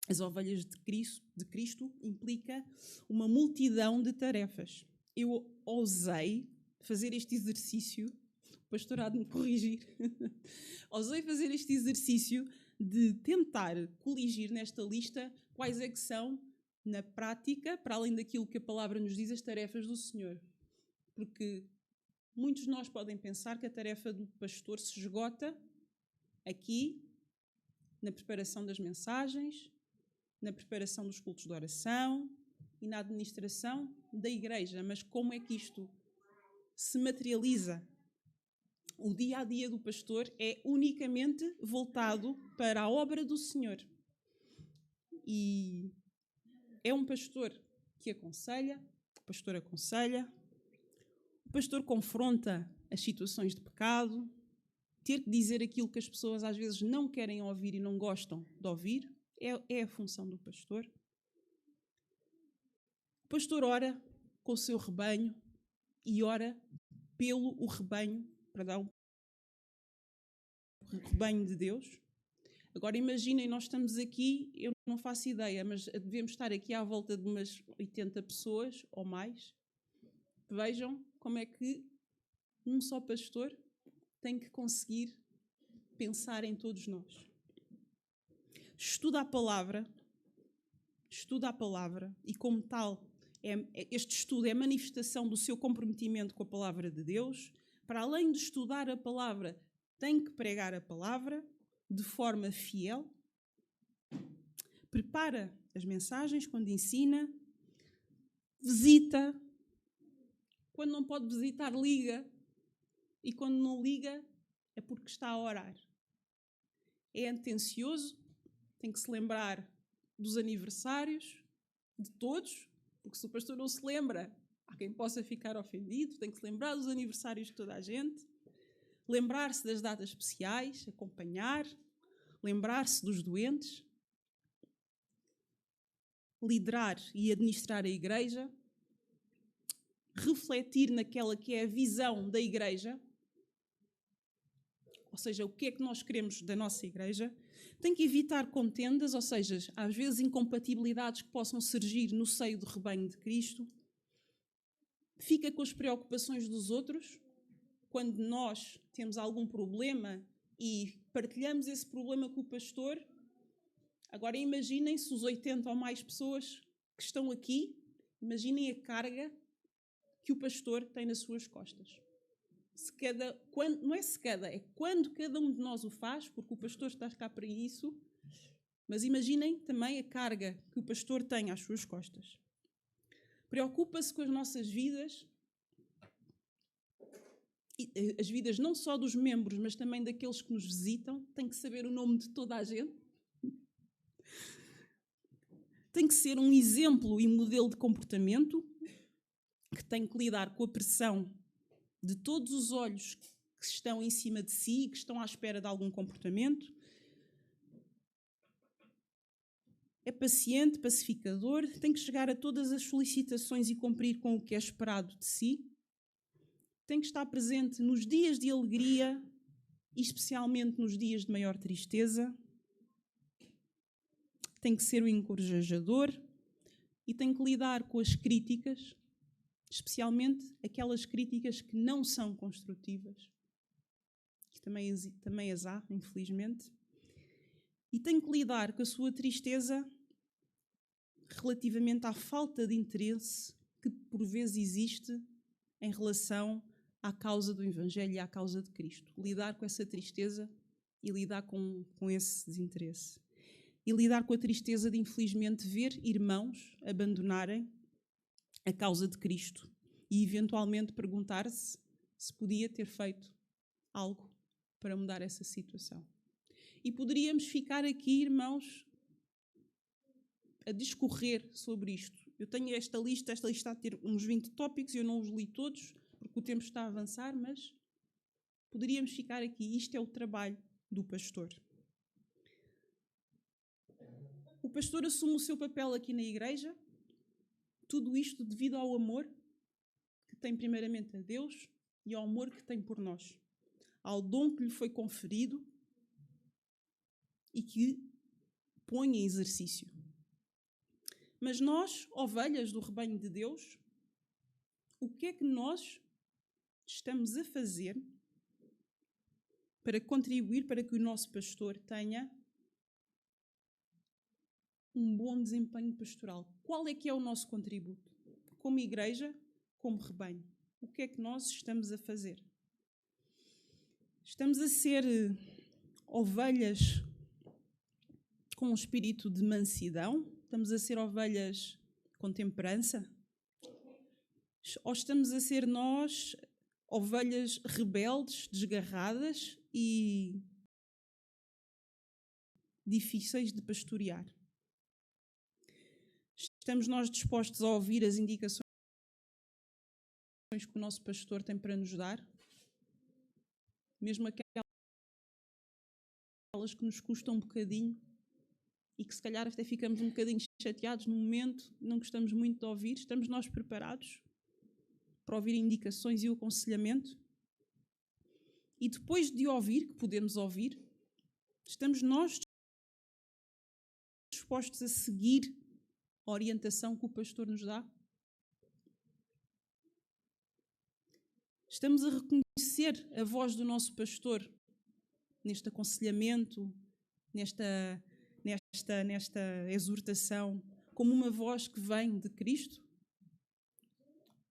as ovelhas de Cristo implica uma multidão de tarefas. Eu ousei fazer este exercício, o pastor há de me corrigir, ousei fazer este exercício de tentar coligir nesta lista quais é que são, na prática, para além daquilo que a palavra nos diz, as tarefas do Senhor. Porque muitos de nós podem pensar que a tarefa do pastor se esgota aqui, na preparação das mensagens, na preparação dos cultos de oração e na administração da igreja. Mas como é que isto se materializa? O dia-a-dia do pastor é unicamente voltado para a obra do Senhor. E é um pastor que aconselha, o pastor aconselha, o pastor confronta as situações de pecado, ter que dizer aquilo que as pessoas às vezes não querem ouvir e não gostam de ouvir, é a função do pastor. O pastor ora com o seu rebanho e ora pelo rebanho de Deus. Agora imaginem, nós estamos aqui, eu não faço ideia, mas devemos estar aqui à volta de umas 80 pessoas ou mais. Vejam como é que um só pastor tem que conseguir pensar em todos nós. Estuda a palavra e, como tal, este estudo é a manifestação do seu comprometimento com a palavra de Deus. Para além de estudar a palavra, tem que pregar a palavra de forma fiel. Prepara as mensagens quando ensina, visita. Quando não pode visitar, liga. E quando não liga, é porque está a orar. É atencioso, tem que se lembrar dos aniversários de todos, porque se o pastor não se lembra, há quem possa ficar ofendido, tem que se lembrar dos aniversários de toda a gente, lembrar-se das datas especiais, acompanhar, lembrar-se dos doentes, liderar e administrar a igreja, refletir naquela que é a visão da igreja, ou seja, o que é que nós queremos da nossa igreja. Tem que evitar contendas, ou seja, às vezes incompatibilidades que possam surgir no seio do rebanho de Cristo. Fica com as preocupações dos outros. Quando nós temos algum problema e partilhamos esse problema com o pastor, agora imaginem se os 80 ou mais pessoas que estão aqui, imaginem a carga que o pastor tem nas suas costas. É quando cada um de nós o faz, porque o pastor está cá para isso, mas imaginem também a carga que o pastor tem às suas costas. Preocupa-se com as nossas vidas, as vidas não só dos membros, mas também daqueles que nos visitam. Tem que saber o nome de toda a gente. Tem que ser um exemplo e modelo de comportamento, que tem que lidar com a pressão de todos os olhos que estão em cima de si, que estão à espera de algum comportamento. É paciente, pacificador, tem que chegar a todas as solicitações e cumprir com o que é esperado de si. Tem que estar presente nos dias de alegria e especialmente nos dias de maior tristeza. Tem que ser o encorajador e tem que lidar com as críticas, especialmente aquelas críticas que não são construtivas, que também as há, infelizmente, e tem que lidar com a sua tristeza relativamente à falta de interesse que por vezes existe em relação à causa do Evangelho e à causa de Cristo. Lidar com essa tristeza e lidar com esse desinteresse. E lidar com a tristeza de, infelizmente, ver irmãos abandonarem a causa de Cristo e eventualmente perguntar-se se podia ter feito algo para mudar essa situação. E poderíamos ficar aqui, irmãos, a discorrer sobre isto. Eu tenho esta lista está a ter uns 20 tópicos, eu não os li todos, porque o tempo está a avançar, mas poderíamos ficar aqui. Isto é o trabalho do pastor. O pastor assume o seu papel aqui na igreja, tudo isto devido ao amor que tem primeiramente a Deus e ao amor que tem por nós, ao dom que lhe foi conferido e que põe em exercício. Mas nós, ovelhas do rebanho de Deus, o que é que nós estamos a fazer para contribuir para que o nosso pastor tenha um bom desempenho pastoral? Qual é que é o nosso contributo? Como igreja, como rebanho. O que é que nós estamos a fazer? Estamos a ser ovelhas com um espírito de mansidão? Estamos a ser ovelhas com temperança? Ou estamos a ser nós ovelhas rebeldes, desgarradas e difíceis de pastorear? Estamos nós dispostos a ouvir as indicações que o nosso pastor tem para nos dar? Mesmo aquelas que nos custam um bocadinho e que se calhar até ficamos um bocadinho chateados no momento, não gostamos muito de ouvir. Estamos nós preparados para ouvir indicações e o aconselhamento? E depois de ouvir, que podemos ouvir, estamos nós dispostos a seguir a orientação que o pastor nos dá? Estamos a reconhecer a voz do nosso pastor neste aconselhamento, nesta exortação, como uma voz que vem de Cristo?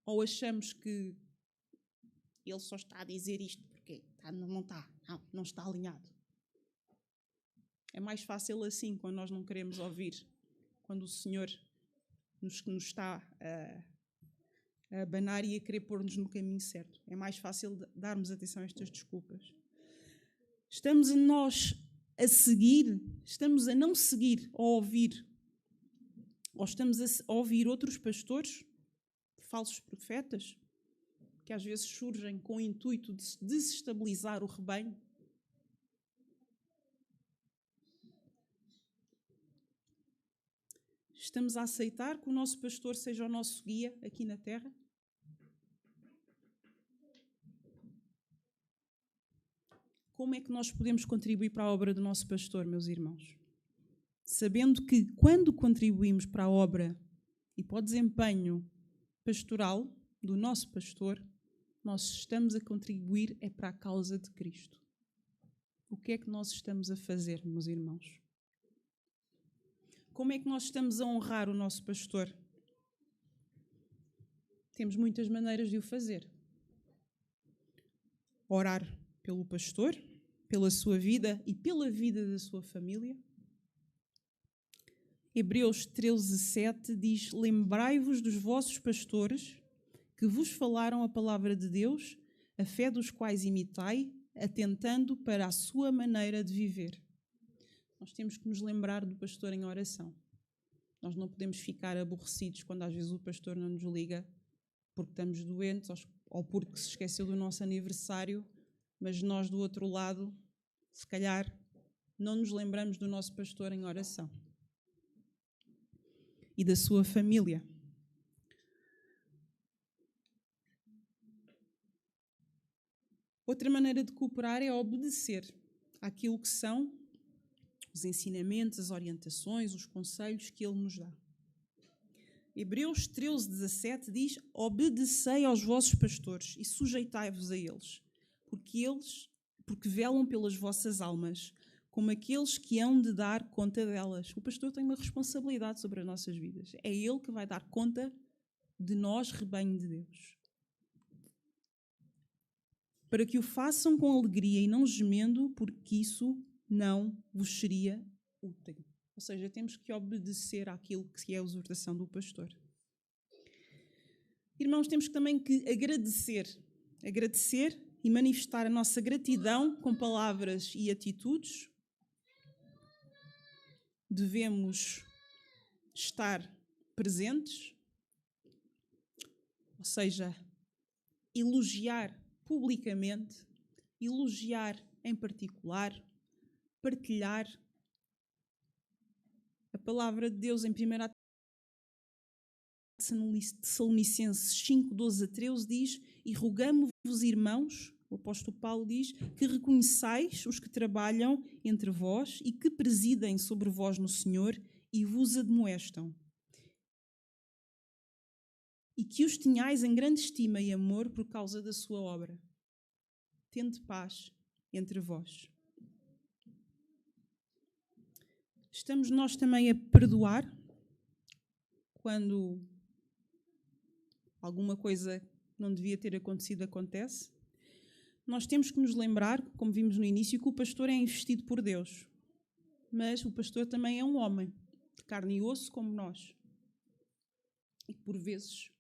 Ou achamos que ele só está a dizer isto porque não está alinhado? É mais fácil assim, quando nós não queremos ouvir, quando o Senhor nos está a abanar e a querer pôr-nos no caminho certo. É mais fácil darmos atenção a estas desculpas. Estamos a nós a seguir, estamos a não seguir, a ouvir, ou estamos a ouvir outros pastores, falsos profetas, que às vezes surgem com o intuito de desestabilizar o rebanho. Estamos a aceitar que o nosso pastor seja o nosso guia aqui na terra? Como é que nós podemos contribuir para a obra do nosso pastor, meus irmãos? Sabendo que quando contribuímos para a obra e para o desempenho pastoral do nosso pastor, nós estamos a contribuir para a causa de Cristo. O que é que nós estamos a fazer, meus irmãos? Como é que nós estamos a honrar o nosso pastor? Temos muitas maneiras de o fazer. Orar pelo pastor, pela sua vida e pela vida da sua família. Hebreus 13:7 diz: lembrai-vos dos vossos pastores que vos falaram a palavra de Deus, a fé dos quais imitai, atentando para a sua maneira de viver. Nós temos que nos lembrar do pastor em oração. Nós não podemos ficar aborrecidos quando às vezes o pastor não nos liga porque estamos doentes ou porque se esqueceu do nosso aniversário, mas nós do outro lado, se calhar, não nos lembramos do nosso pastor em oração e da sua família. Outra maneira de cooperar é obedecer àquilo que são os ensinamentos, as orientações, os conselhos que ele nos dá. Hebreus 13:17 diz: obedecei aos vossos pastores e sujeitai-vos a eles, porque velam pelas vossas almas, como aqueles que hão de dar conta delas. O pastor tem uma responsabilidade sobre as nossas vidas. É ele que vai dar conta de nós, rebanho de Deus. Para que o façam com alegria e não gemendo, porque isso não vos seria útil. Ou seja, temos que obedecer àquilo que é a exortação do pastor. Irmãos, temos também que agradecer e manifestar a nossa gratidão com palavras e atitudes. Devemos estar presentes, ou seja, elogiar publicamente, elogiar em particular, partilhar. A palavra de Deus em 1 Tessalonicenses 5:12-13 diz: e rogamo-vos, irmãos, o apóstolo Paulo diz, que reconheçais os que trabalham entre vós e que presidem sobre vós no Senhor e vos admoestam. E que os tenhais em grande estima e amor por causa da sua obra. Tende paz entre vós. Estamos nós também a perdoar quando alguma coisa não devia ter acontecido acontece. Nós temos que nos lembrar, como vimos no início, que o pastor é investido por Deus. Mas o pastor também é um homem, de carne e osso como nós. E por vezes,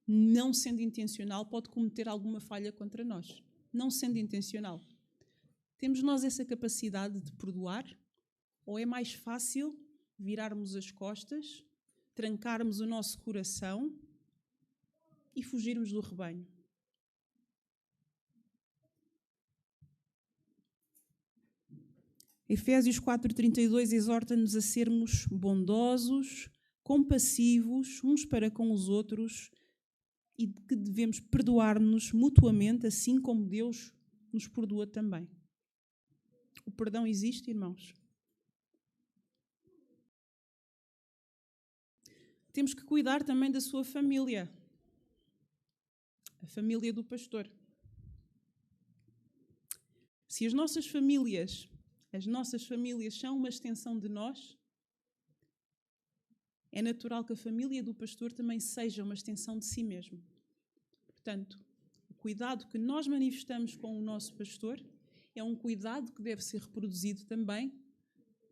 não sendo intencional, pode cometer alguma falha contra nós. Não sendo intencional. Temos nós essa capacidade de perdoar? Ou é mais fácil virarmos as costas, trancarmos o nosso coração e fugirmos do rebanho? Efésios 4:32 exorta-nos a sermos bondosos, compassivos uns para com os outros e que devemos perdoar-nos mutuamente, assim como Deus nos perdoa também. O perdão existe, irmãos? Temos que cuidar também da sua família. a família do pastor. Se as nossas famílias são uma extensão de nós, é natural que a família do pastor também seja uma extensão de si mesmo. Portanto, o cuidado que nós manifestamos com o nosso pastor é um cuidado que deve ser reproduzido também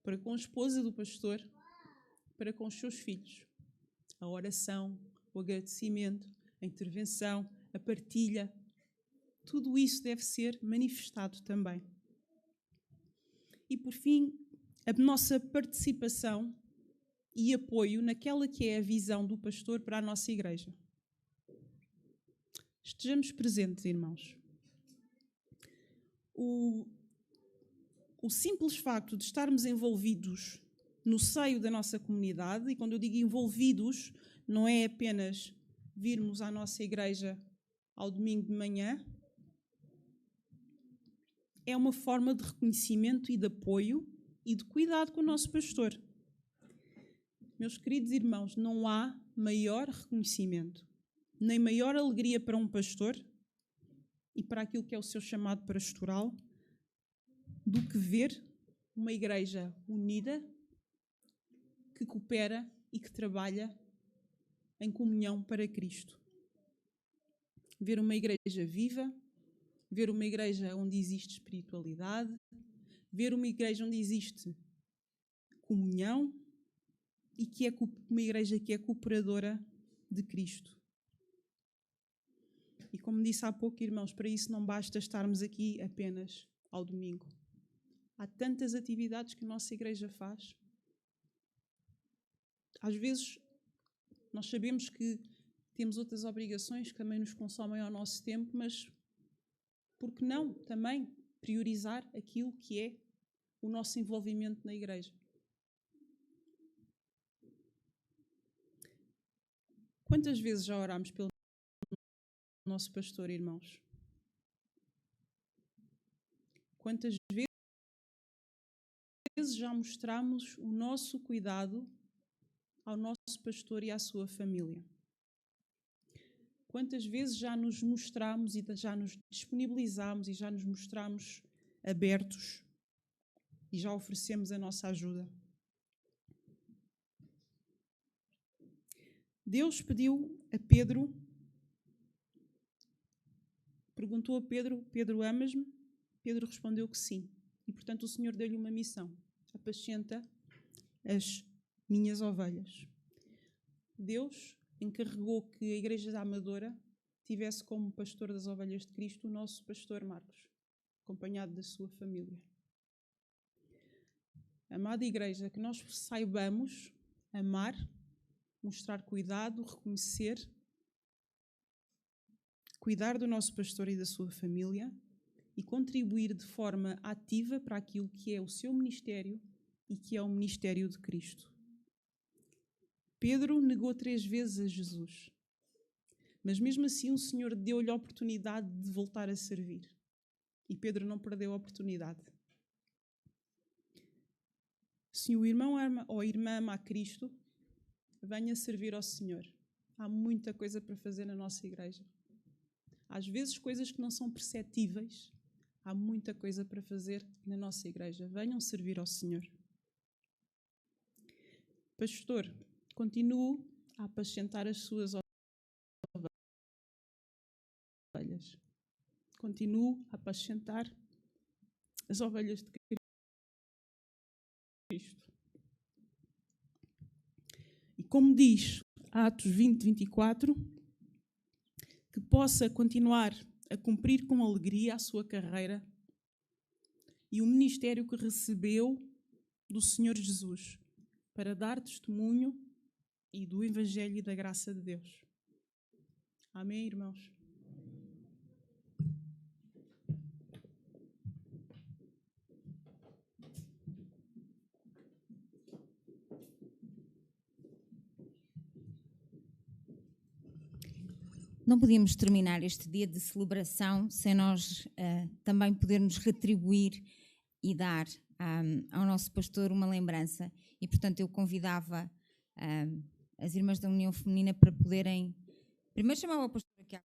para com a esposa do pastor, para com os seus filhos. A oração, o agradecimento, a intervenção, a partilha, tudo isso deve ser manifestado também. E, por fim, a nossa participação e apoio naquela que é a visão do pastor para a nossa igreja. Estejamos presentes, irmãos. O simples facto de estarmos envolvidos no seio da nossa comunidade, e quando eu digo envolvidos, não é apenas virmos à nossa igreja ao domingo de manhã, é uma forma de reconhecimento e de apoio e de cuidado com o nosso pastor. Meus queridos irmãos, não há maior reconhecimento, nem maior alegria para um pastor e para aquilo que é o seu chamado pastoral, do que ver uma igreja unida, que coopera e que trabalha em comunhão para Cristo. Ver uma igreja viva, ver uma igreja onde existe espiritualidade, ver uma igreja onde existe comunhão e que é uma igreja que é cooperadora de Cristo. E como disse há pouco, irmãos, para isso não basta estarmos aqui apenas ao domingo. Há tantas atividades que a nossa igreja faz. Às vezes, nós sabemos que temos outras obrigações que também nos consomem ao nosso tempo, mas por que não também priorizar aquilo que é o nosso envolvimento na igreja? Quantas vezes já orámos pelo nosso pastor, irmãos? Quantas vezes já mostramos o nosso cuidado ao nosso pastor e à sua família? Quantas vezes já nos mostramos e já nos disponibilizamos e já nos mostramos abertos e já oferecemos a nossa ajuda? Deus pediu a Pedro, perguntou a Pedro: Pedro, amas-me? Pedro respondeu que sim. E, portanto, o Senhor deu-lhe uma missão: apacenta as minhas ovelhas. Deus encarregou que a Igreja da Amadora tivesse como pastor das ovelhas de Cristo o nosso pastor Marcos, acompanhado da sua família. Amada Igreja, que nós saibamos amar, mostrar cuidado, reconhecer, cuidar do nosso pastor e da sua família e contribuir de forma ativa para aquilo que é o seu ministério e que é o ministério de Cristo. Pedro negou 3 vezes a Jesus, mas mesmo assim o Senhor deu-lhe a oportunidade de voltar a servir. E Pedro não perdeu a oportunidade. Se o irmão ama ou a irmã ama a Cristo, venha servir ao Senhor. Há muita coisa para fazer na nossa igreja. Às vezes coisas que não são perceptíveis, há muita coisa para fazer na nossa igreja. Venham servir ao Senhor. Pastor, continuo a apacentar as suas ovelhas. Continuo a apacentar as ovelhas de Cristo. E como diz Atos 20, 24, que possa continuar a cumprir com alegria a sua carreira e o ministério que recebeu do Senhor Jesus para dar testemunho e do Evangelho e da graça de Deus. Amém, irmãos? Não podíamos terminar este dia de celebração sem nós também podermos retribuir e dar ao nosso pastor uma lembrança. E, portanto, eu convidava as irmãs da União Feminina para poderem primeiro chamar o pastor aqui à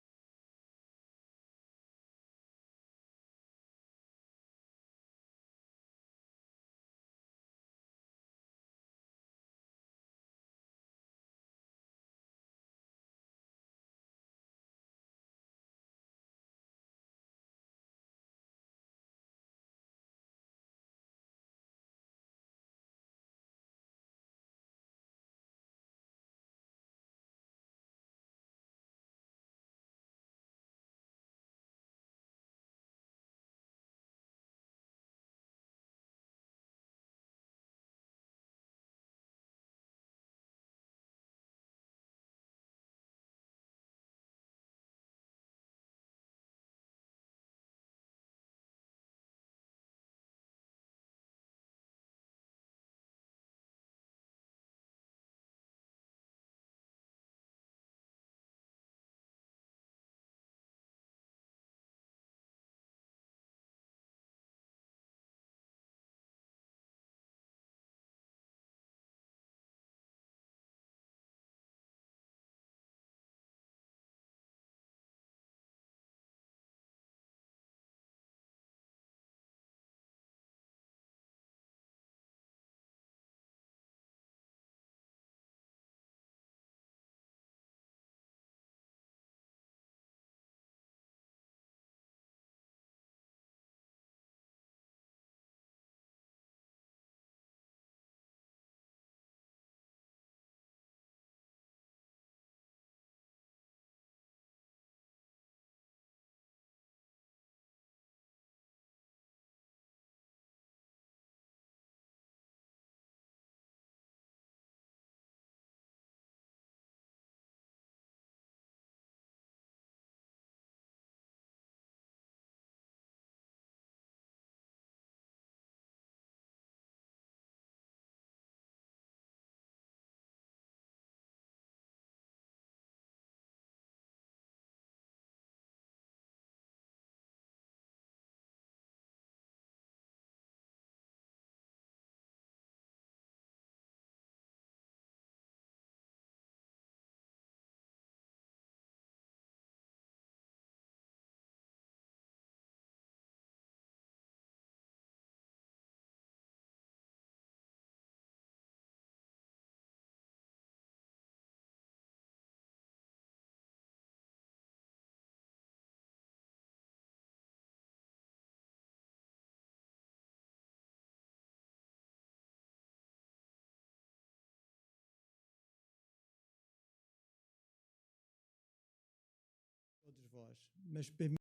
vós, mas permitam-me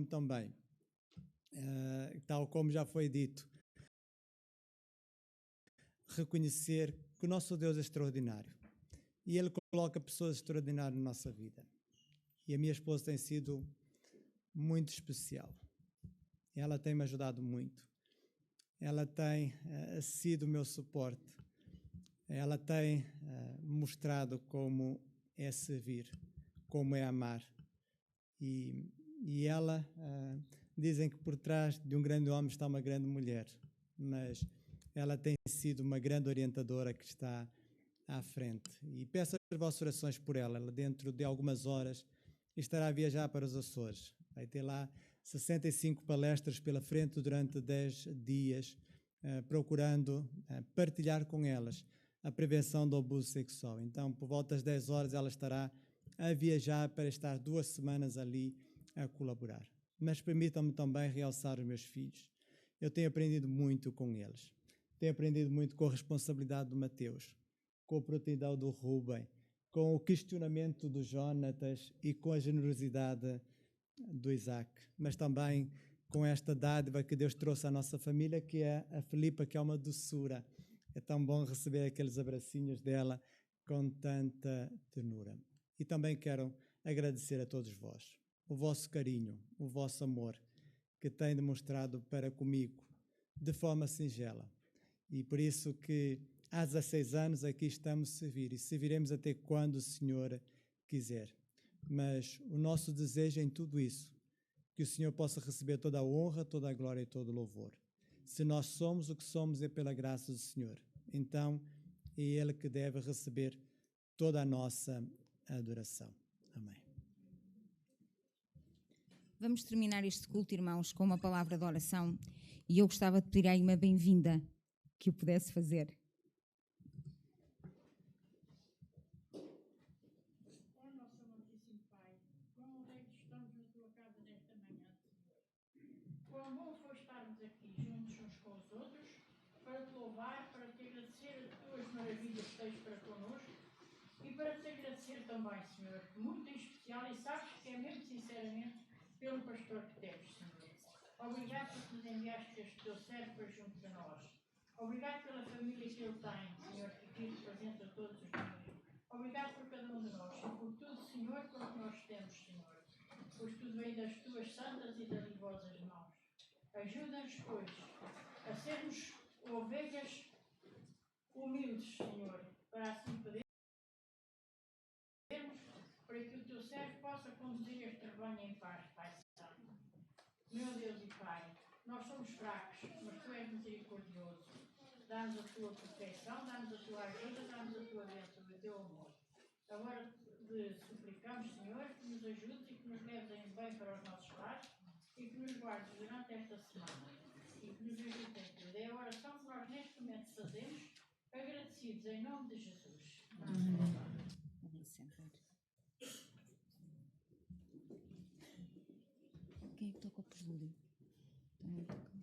também, tal como já foi dito, reconhecer que o nosso Deus é extraordinário e Ele coloca pessoas extraordinárias na nossa vida. E a minha esposa tem sido muito especial. Ela tem me ajudado muito. Ela tem sido o meu suporte. Ela tem mostrado como é servir, como é amar. E ela, dizem que por trás de um grande homem está uma grande mulher, mas ela tem sido uma grande orientadora que está à frente. E peço as vossas orações por ela. Ela, dentro de algumas horas, estará a viajar para os Açores. Vai ter lá 65 palestras pela frente durante 10 dias, procurando partilhar com elas a prevenção do abuso sexual. Então, por volta das 10 horas, ela estará a viajar para estar 2 semanas ali a colaborar. Mas permitam-me também realçar os meus filhos. Eu tenho aprendido muito com eles. Tenho aprendido muito com a responsabilidade do Mateus, com a prontidão do Rubem, com o questionamento do Jonatas e com a generosidade do Isaac, mas também com esta dádiva que Deus trouxe à nossa família, que é a Filipa, que é uma doçura. É tão bom receber aqueles abracinhos dela com tanta ternura. E também quero agradecer a todos vós o vosso carinho, o vosso amor que têm demonstrado para comigo de forma singela. E por isso que há 16 anos aqui estamos a servir e serviremos até quando o Senhor quiser. Mas o nosso desejo é em tudo isso, que o Senhor possa receber toda a honra, toda a glória e todo o louvor. Se nós somos o que somos é pela graça do Senhor. Então é Ele que deve receber toda a nossa adoração. Amém. Vamos terminar este culto, irmãos, com uma palavra de oração. E eu gostava de pedir aí uma bem-vinda que o pudesse fazer. Quão bom foi estarmos aqui juntos uns com os outros, para te louvar, para te agradecer as tuas maravilhas que tens para connosco e para te agradecer também, Senhor, muito em especial, e sabes que é mesmo sinceramente, pelo pastor que temos, Senhor. Obrigado por nos enviaste este teu servo para junto de nós. Obrigado pela família que ele tem, Senhor, que aqui representa todos os dias. Obrigado por cada um de nós e por tudo, Senhor, pelo que nós temos, Senhor. Pois tudo vem das tuas santas e dadivosas mãos. Ajuda-nos, pois, a sermos ovelhas humildes, Senhor, para assim podermos, para que o teu servo possa conduzir este rebanho em paz, Pai Santo. Meu Deus e Pai, nós somos fracos, mas tu és misericordioso. Dá-nos a tua proteção, dá-nos a tua ajuda, dá-nos a tua bênção e o teu amor. Agora suplicamos, Senhor, que nos ajudes e que nos leves em bem para os nossos lares e que nos guardes durante esta semana e que nos ajudes em tudo. É a oração que nós neste momento fazemos, agradecidos em nome de Jesus. Amém. Quem é que toca o prelúdio? Também toca.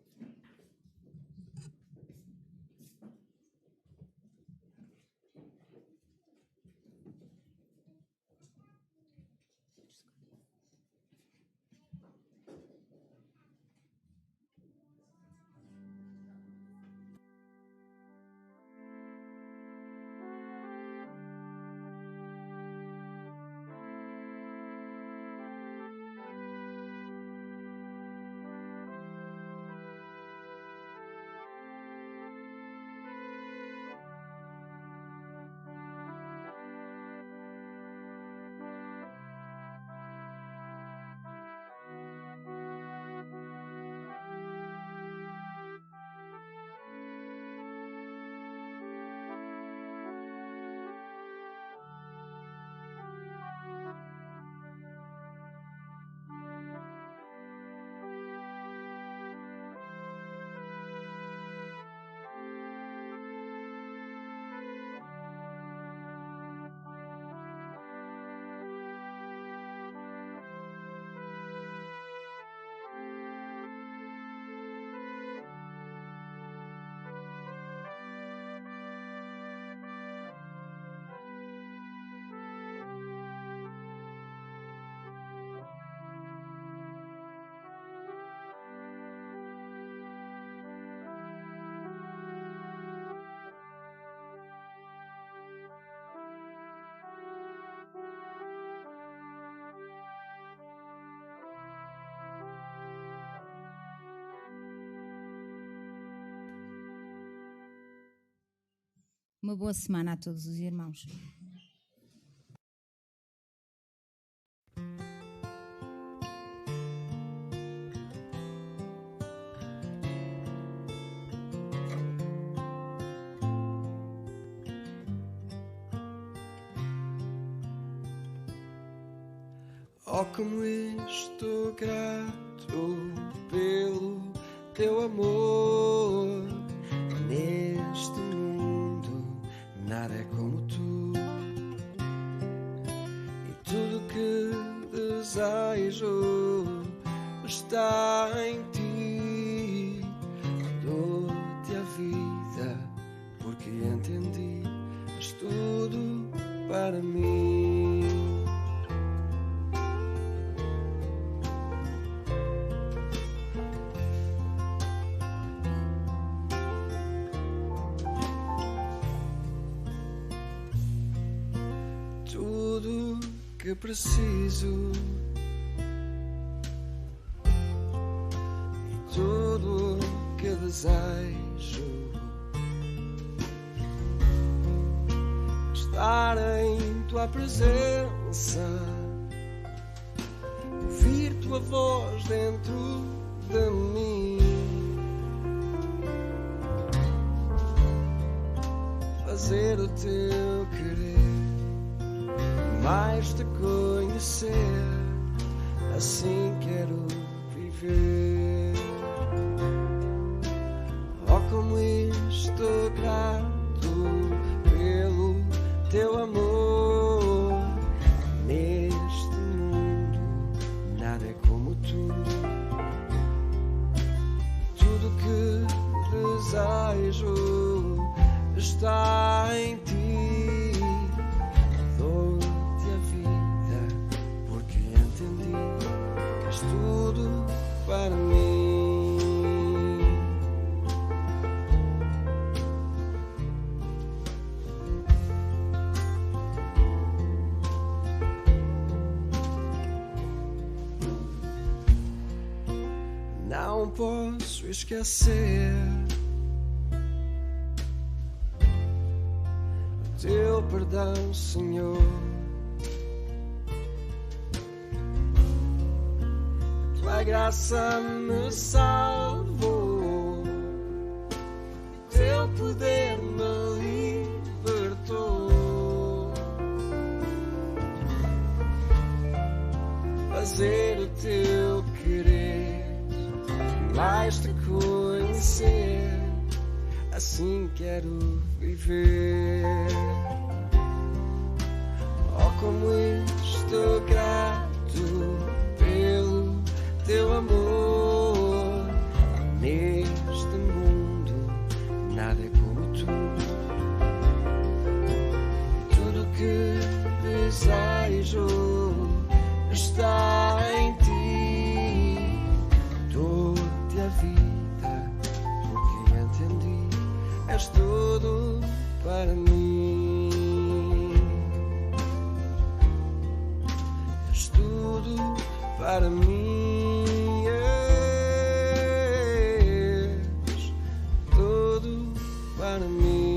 Uma boa semana a todos os irmãos. Oh, como estou grato pelo teu amor. Neste mundo nada é como tu, e tudo que desejo está em ti. Dou-te a vida porque entendi, és tudo para mim. Tudo que preciso e tudo que desejo, estar em tua presença, ouvir tua voz dentro de mim, fazer o teu querer, mais te conhecer, assim quero viver. Oh, como estou grato pelo teu amor. Neste mundo nada é como tu, tudo que desejo está em ti. Tudo para mim. Não posso esquecer o teu perdão, Senhor. A graça me salvou, teu poder me libertou. Fazer o teu querer, mais te conhecer, assim quero viver. Oh, como estou grato pelo teu amor. Neste mundo nada é como tu, tudo que desejo está em ti. Dou-te a vida porque entendi, és tudo para mim, és tudo para mim. Para mim.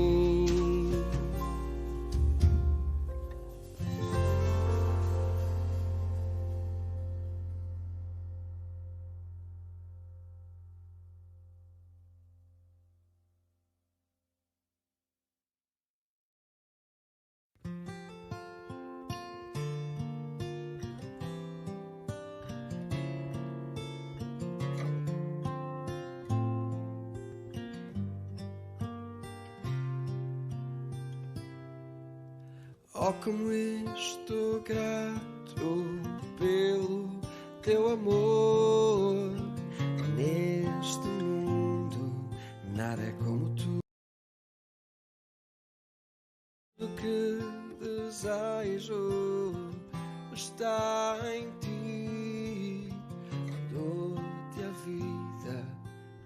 Oh, como estou grato pelo teu amor. Neste mundo nada é como tu, tudo que desejo está em ti. Dou-te a vida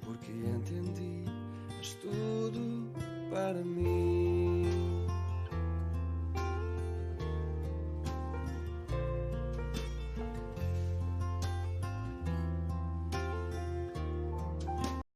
porque entendi, és tudo para mim.